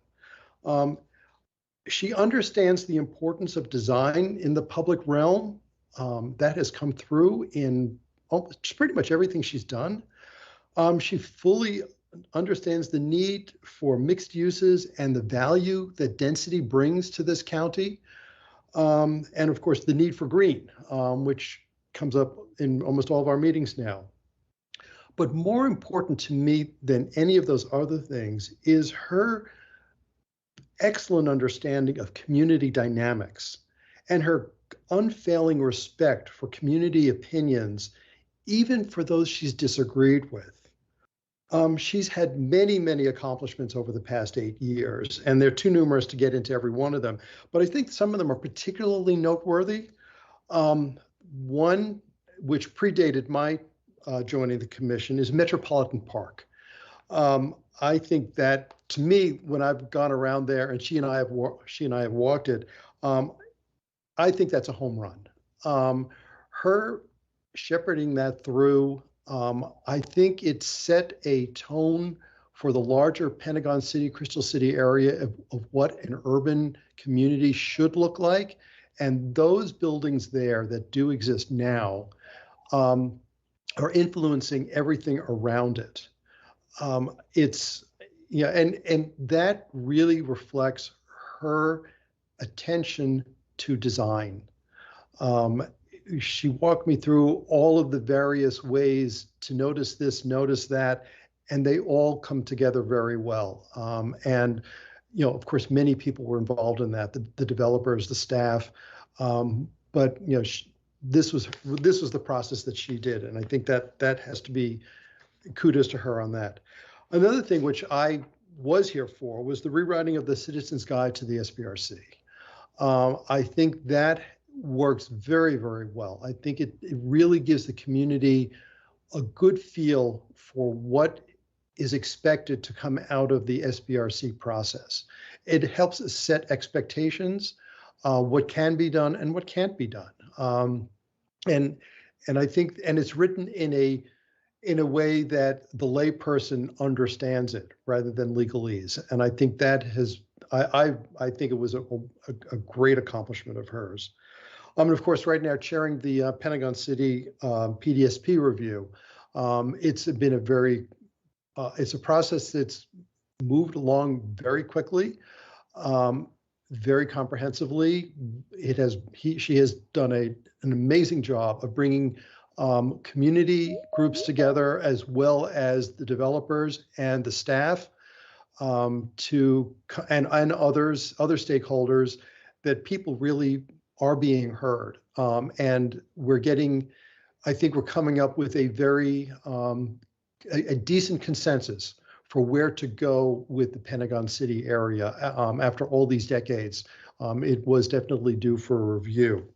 She understands the importance of design in the public realm. That has come through in pretty much everything she's done. She fully understands the need for mixed uses and the value that density brings to this county. And of course, the need for green, which comes up in almost all of our meetings now. But more important to me than any of those other things is her excellent understanding of community dynamics and her unfailing respect for community opinions, even for those she's disagreed with. She's had many, many accomplishments over the past 8 years, and they're too numerous to get into every one of them. But I think some of them are particularly noteworthy. One, which predated my joining the commission, is Metropolitan Park. I think that, to me, when I've gone around there and she and I have walked it, I think that's a home run. Her shepherding that through, I think it set a tone for the larger Pentagon City, Crystal City area of what an urban community should look like. And those buildings there that do exist now are influencing everything around it. It's, yeah, and that really reflects her attention to design. She walked me through all of the various ways to notice this, notice that, and they all come together very well. And, you know, of course, many people were involved in that, the developers, the staff, but, you know, this was the process that she did. And I think that has to be kudos to her on that. Another thing which I was here for was the rewriting of the Citizens Guide to the SBRC. I think that works very, very well. I think it really gives the community a good feel for what is expected to come out of the SBRC process. It helps us set expectations, what can be done and what can't be done. And I think, and it's written in a way that the layperson understands it rather than legalese. And I think that has, I think it was a great accomplishment of hers. And of course, right now chairing the Pentagon City PDSP review. It's been a very, it's a process that's moved along very quickly, very comprehensively. She has done an amazing job of bringing community groups together, as well as the developers and the staff, and other stakeholders, that people really are being heard. And we're getting, I think we're coming up with a very a decent consensus for where to go with the Pentagon City area after all these decades. It was definitely due for a review.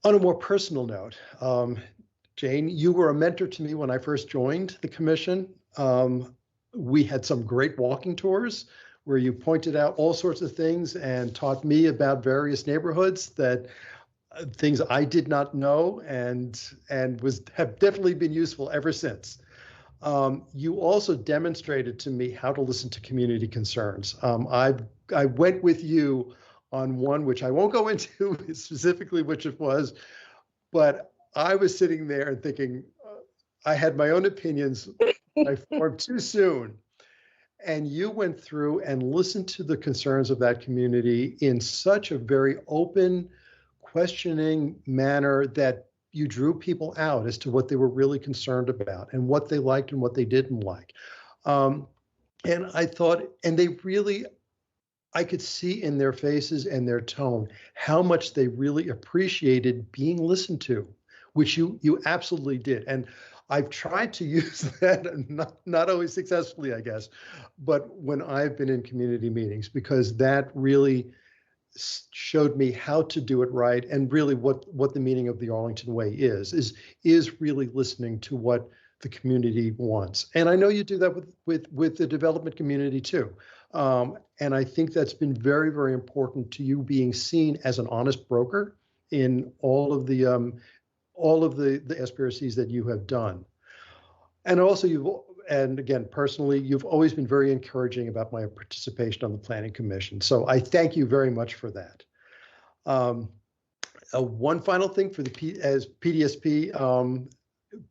On a more personal note, Jane, you were a mentor to me when I first joined the commission. We had some great walking tours where you pointed out all sorts of things and taught me about various neighborhoods, that things I did not know, and have definitely been useful ever since. You also demonstrated to me how to listen to community concerns. I went with you on one, which I won't go into specifically which it was, but I was sitting there and thinking, I had my own opinions. I formed too soon. And you went through and listened to the concerns of that community in such a very open, questioning manner that you drew people out as to what they were really concerned about and what they liked and what they didn't like. And I thought, and they really, I could see in their faces and their tone how much they really appreciated being listened to, which you absolutely did. And I've tried to use that, not always successfully, I guess, but when I've been in community meetings, because that really showed me how to do it right, and really what the meaning of the Arlington Way is really listening to what the community wants. And I know you do that with the development community too. And I think that's been very, very important to you, being seen as an honest broker in all of the SBRCs that you have done. And also and again, personally, you've always been very encouraging about my participation on the Planning Commission. So I thank you very much for that. One final thing as PDSP,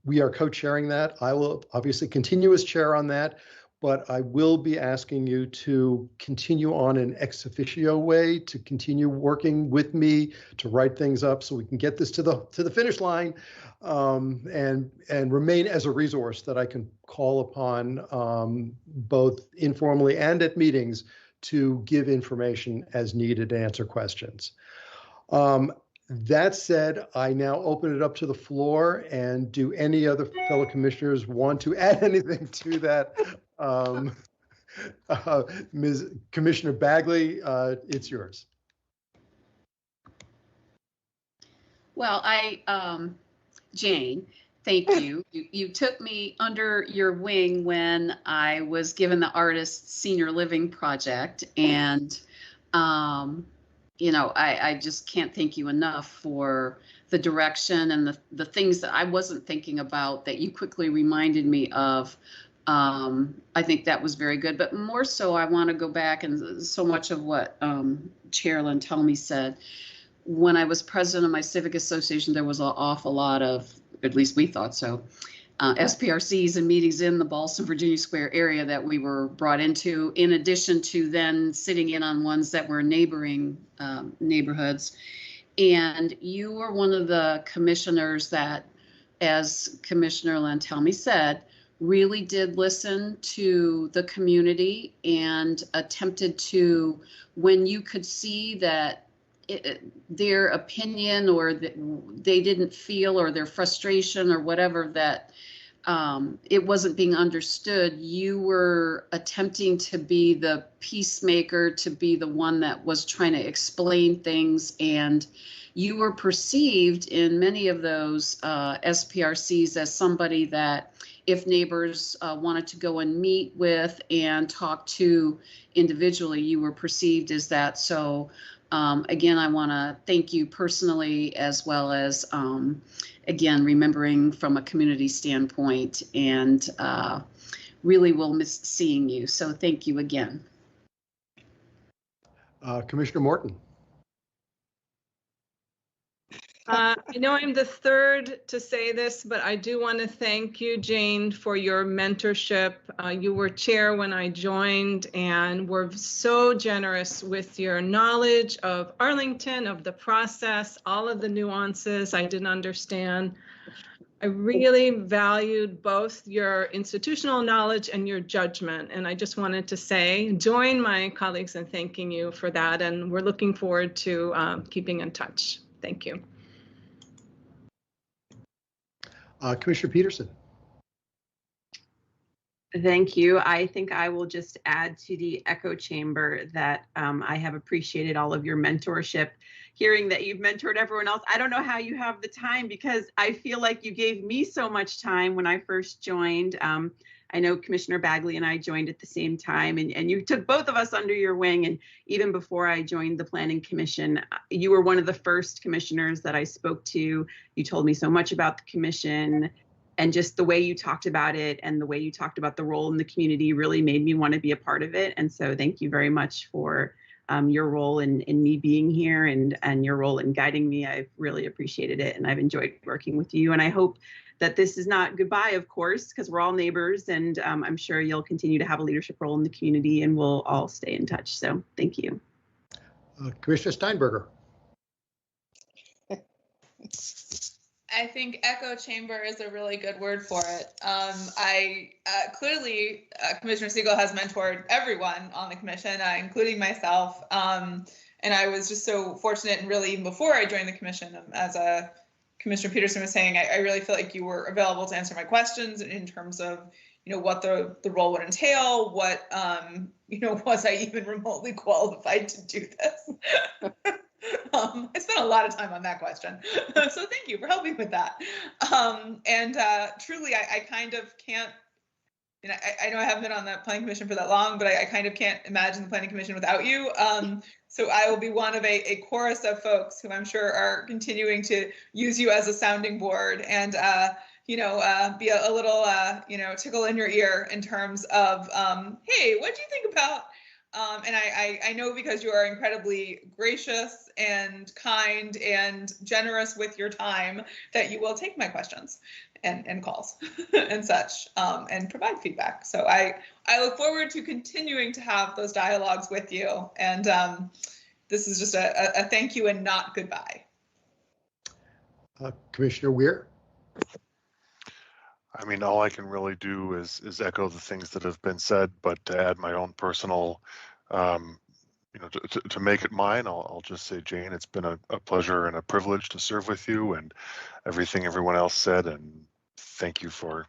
we are co-chairing that. I will obviously continue as chair on that, but I will be asking you to continue on an ex officio way, to continue working with me to write things up so we can get this to the finish line, and remain as a resource that I can call upon both informally and at meetings to give information as needed and answer questions. That said, I now open it up to the floor, and do any other fellow commissioners want to add anything to that? Ms. Commissioner Bagley, it's yours. Well, Jane, thank you. You took me under your wing when I was given the Artist Senior Living Project, and you know, I just can't thank you enough for the direction and the things that I wasn't thinking about that you quickly reminded me of I think that was very good, but more so I want to go back and so much of what Chair Lantelmi said. When I was president of my civic association, there was an awful lot of, at least we thought so, SPRCs and meetings in the Ballston, Virginia Square area that we were brought into, in addition to then sitting in on ones that were neighboring neighborhoods. And you were one of the commissioners that, as Commissioner Lantelmi said, really did listen to the community and attempted to, when you could see that their opinion or they didn't feel, or their frustration or whatever, that it wasn't being understood, you were attempting to be the peacemaker, to be the one that was trying to explain things. And you were perceived in many of those SPRCs as somebody that, if neighbors wanted to go and meet with and talk to individually, you were perceived as that. So again, I want to thank you personally, as well as, again, remembering from a community standpoint, and really will miss seeing you. So thank you again. Commissioner Morton. I know I'm the third to say this, but I do want to thank you, Jane, for your mentorship. You were chair when I joined and were so generous with your knowledge of Arlington, of the process, all of the nuances I didn't understand. I really valued both your institutional knowledge and your judgment. And I just wanted to say, join my colleagues in thanking you for that. And we're looking forward to keeping in touch. Thank you. Commissioner Peterson. Thank you. I think I will just add to the echo chamber that I have appreciated all of your mentorship, hearing that you've mentored everyone else. I don't know how you have the time, because I feel like you gave me so much time when I first joined. I know Commissioner Bagley and I joined at the same time, and you took both of us under your wing. And even before I joined the Planning Commission, you were one of the first commissioners that I spoke to. You told me so much about the commission, and just the way you talked about it and the way you talked about the role in the community really made me want to be a part of it. And so thank you very much for your role in me being here, and your role in guiding me. I've really appreciated it, and I've enjoyed working with you. And I hope that this is not goodbye, of course, because we're all neighbors, and I'm sure you'll continue to have a leadership role in the community, and we'll all stay in touch. So thank you. Commissioner Steinberger. I think echo chamber is a really good word for it. Clearly, Commissioner Siegel has mentored everyone on the commission, including myself. And I was just so fortunate, and really even before I joined the commission, as Commissioner Peterson was saying, I really feel like you were available to answer my questions in terms of, what the role would entail, what, was I even remotely qualified to do this? I spent a lot of time on that question. So thank you for helping with that. Truly, I kind of can't, I know I haven't been on the Planning Commission for that long, but I kind of can't imagine the Planning Commission without you. So I will be one of a chorus of folks who I'm sure are continuing to use you as a sounding board, and be a little tickle in your ear in terms of, hey, what do you think about? And I know, because you are incredibly gracious and kind and generous with your time, that you will take my questions and calls and such, and provide feedback. So I look forward to continuing to have those dialogues with you. And this is just a thank you and not goodbye. Commissioner Weir. I mean, all I can really do is echo the things that have been said, but to add my own personal, to make it mine, I'll just say, Jane, it's been a pleasure and a privilege to serve with you, and everything everyone else said. And thank you for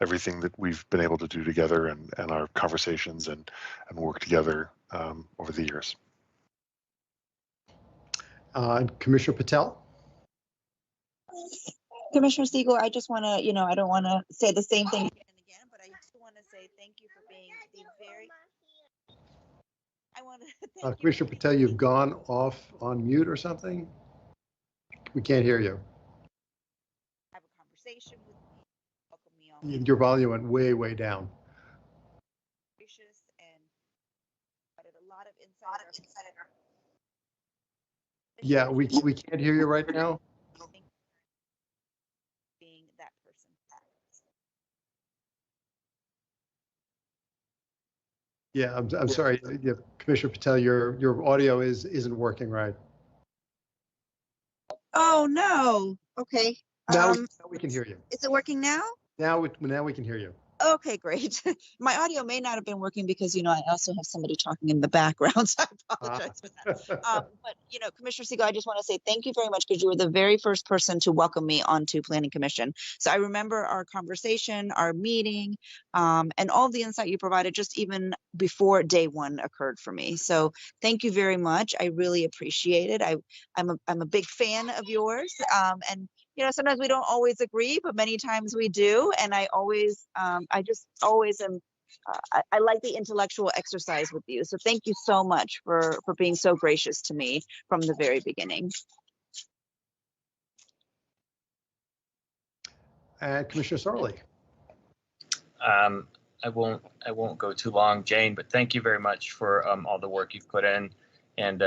everything that we've been able to do together, and our conversations and work together over the years. Commissioner Patel. Commissioner Siegel, I just want to, I don't want to say the same thing again and again, but I just want to say thank you for being Commissioner Patel, you've gone off on mute or something? We can't hear you. Have a conversation with me Your volume went way, way down. Gracious and provided a lot of insight. Yeah, we can't hear you right now. Being that person. Yeah, I'm sorry, yeah, Commissioner Patel, your audio isn't working right. Oh no. Okay. Now we can hear you. Is it working now? Now we can hear you. Okay, great. My audio may not have been working because, I also have somebody talking in the background, so I apologize for that. But, Commissioner Siegel, I just want to say thank you very much because you were the very first person to welcome me onto Planning Commission. So I remember our conversation, our meeting, and all the insight you provided just even before day one occurred for me. So thank you very much. I really appreciate it. I'm a big fan of yours, and sometimes we don't always agree, but many times we do. And I always, I just always am, I like the intellectual exercise with you. So thank you so much for being so gracious to me from the very beginning. And Commissioner Sarli. I won't go too long, Jane, but thank you very much for all the work you've put in. And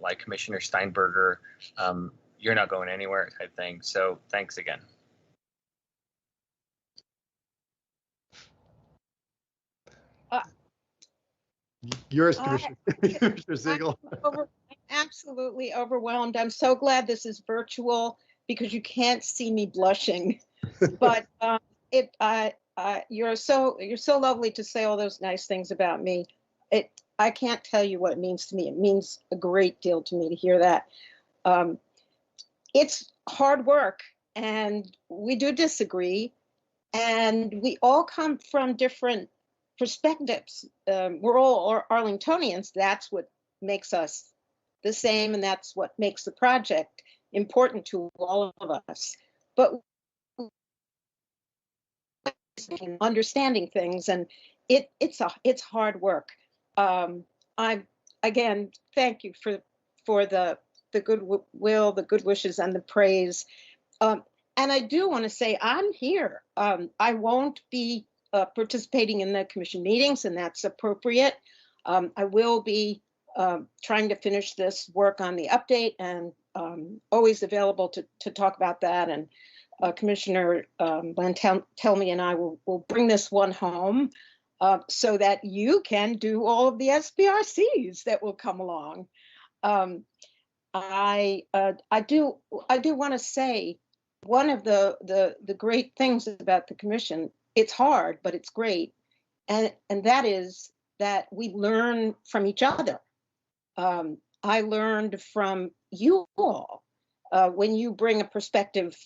like Commissioner Steinberger, you're not going anywhere type thing. So thanks again. Yours, Commissioner Siegel. I'm absolutely overwhelmed. I'm so glad this is virtual because you can't see me blushing. But you're so lovely to say all those nice things about me. I can't tell you what it means to me. It means a great deal to me to hear that. It's hard work, and we do disagree, and we all come from different perspectives. We're all Arlingtonians. That's what makes us the same, and that's what makes the project important to all of us. But understanding things, and it's hard work. Again, thank you for the goodwill, the good wishes, and the praise. And I do want to say I'm here. I won't be participating in the commission meetings, and that's appropriate. I will be trying to finish this work on the update, and always available to talk about that. And Commissioner Lantelmi and I will bring this one home so that you can do all of the SBRCs that will come along. I do want to say one of the great things about the commission, it's hard, but it's great. And that is that we learn from each other. I learned from you all when you bring a perspective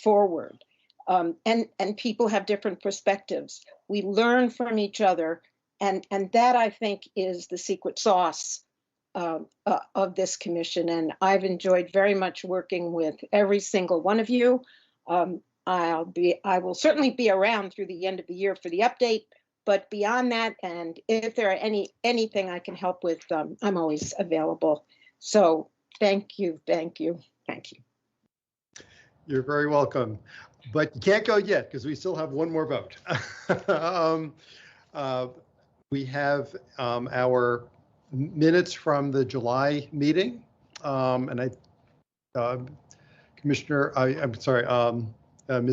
forward, and people have different perspectives. We learn from each other, and that I think is the secret sauce of this commission. And I've enjoyed very much working with every single one of you. I will certainly be around through the end of the year for the update, but beyond that, and if there are anything I can help with, I'm always available. So thank you. You're very welcome, but you can't go yet because we still have one more vote. We have our minutes from the July meeting, and Ms.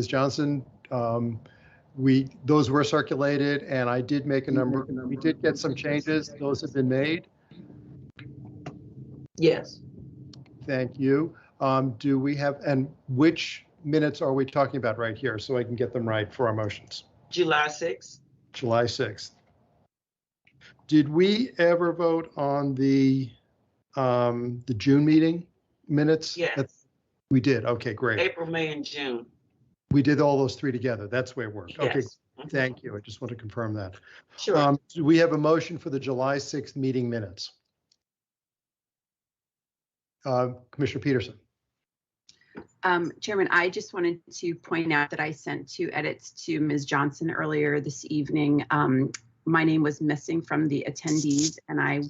Johnson, those were circulated, and I did make a number. We did get some changes. Those have been made. Yes. Thank you. Do we have, and which minutes are we talking about right here so I can get them right for our motions? July 6th. July 6th. Did we ever vote on the June meeting minutes? Yes. We did. Okay, great. April, May, and June. We did all those three together. That's the way it worked. Yes. Okay, thank you. I just want to confirm that. Sure. Do we have a motion for the July 6th meeting minutes? Commissioner Peterson. Chairman, I just wanted to point out that I sent 2 edits to Ms. Johnson earlier this evening. My name was missing from the attendees, and I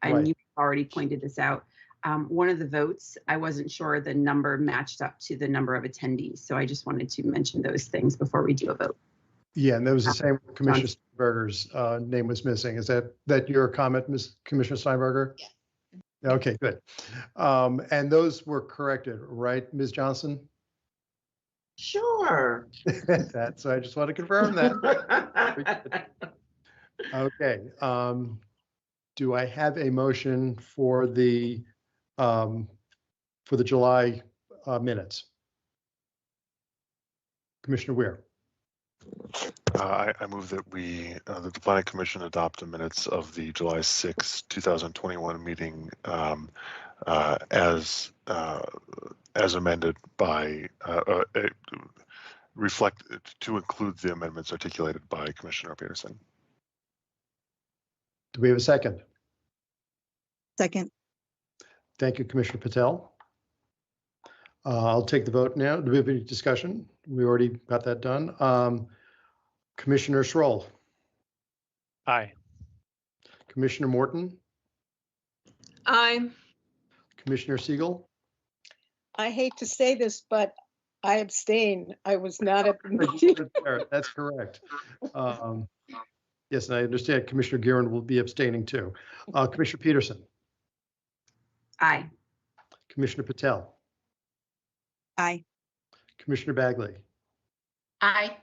knew you already pointed this out. One of the votes, I wasn't sure the number matched up to the number of attendees, so I just wanted to mention those things before we do a vote. Yeah, and that was the same. Commissioner Steinberger's name was missing. Is that your comment, Ms. Commissioner Steinberger? Yeah. Okay, good. And those were corrected, right, Ms. Johnson? Sure. So I just want to confirm that. Okay. Do I have a motion for the July minutes? Commissioner Weir. I move that that the Planning Commission adopt the minutes of the July 6, 2021 meeting as amended by to include the amendments articulated by Commissioner Peterson. Do we have a second? Second. Thank you, Commissioner Patel. I'll take the vote now. Do we have any discussion? We already got that done. Commissioner Schroll. Aye. Commissioner Morton. Aye. Commissioner Siegel. I hate to say this, but I abstain. I was not at the meeting. That's correct. Yes, and I understand Commissioner Guerin will be abstaining too. Commissioner Peterson. Aye. Commissioner Patel. Aye. Commissioner Bagley. Aye.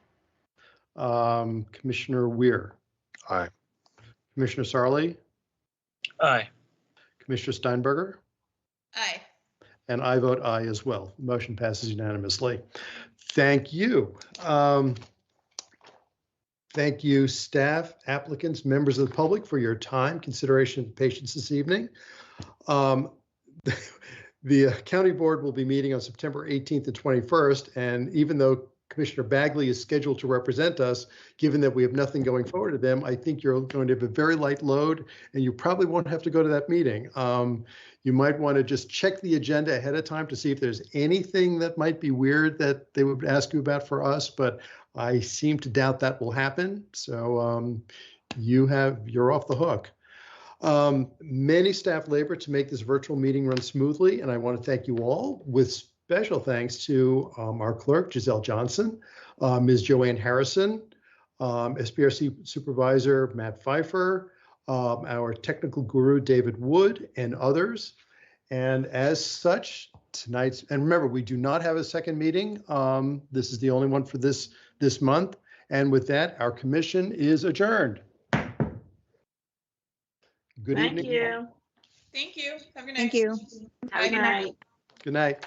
Commissioner Weir. Aye. Commissioner Sarli. Aye. Commissioner Steinberger. Aye. And I vote aye as well. Motion passes unanimously. Thank you. Thank you, staff, applicants, members of the public for your time, consideration, and patience this evening. The county board will be meeting on September 18th and 21st, and even though Commissioner Bagley is scheduled to represent us, given that we have nothing going forward to them, I think you're going to have a very light load, and you probably won't have to go to that meeting. You might want to just check the agenda ahead of time to see if there's anything that might be weird that they would ask you about for us, but I seem to doubt that will happen. So you're off the hook. Many staff labor to make this virtual meeting run smoothly, and I want to thank you all, with special thanks to our clerk, Giselle Johnson, Ms. Joanne Harrison, Sbrc Supervisor Matt Pfeiffer, our technical guru, David Wood, and others. And as such, tonight's, and remember, we do not have a second meeting. This is the only one for this month. And with that, our commission is adjourned. Good evening. Thank you. Thank you. Have a good night. Thank you. Have a good night. Good night.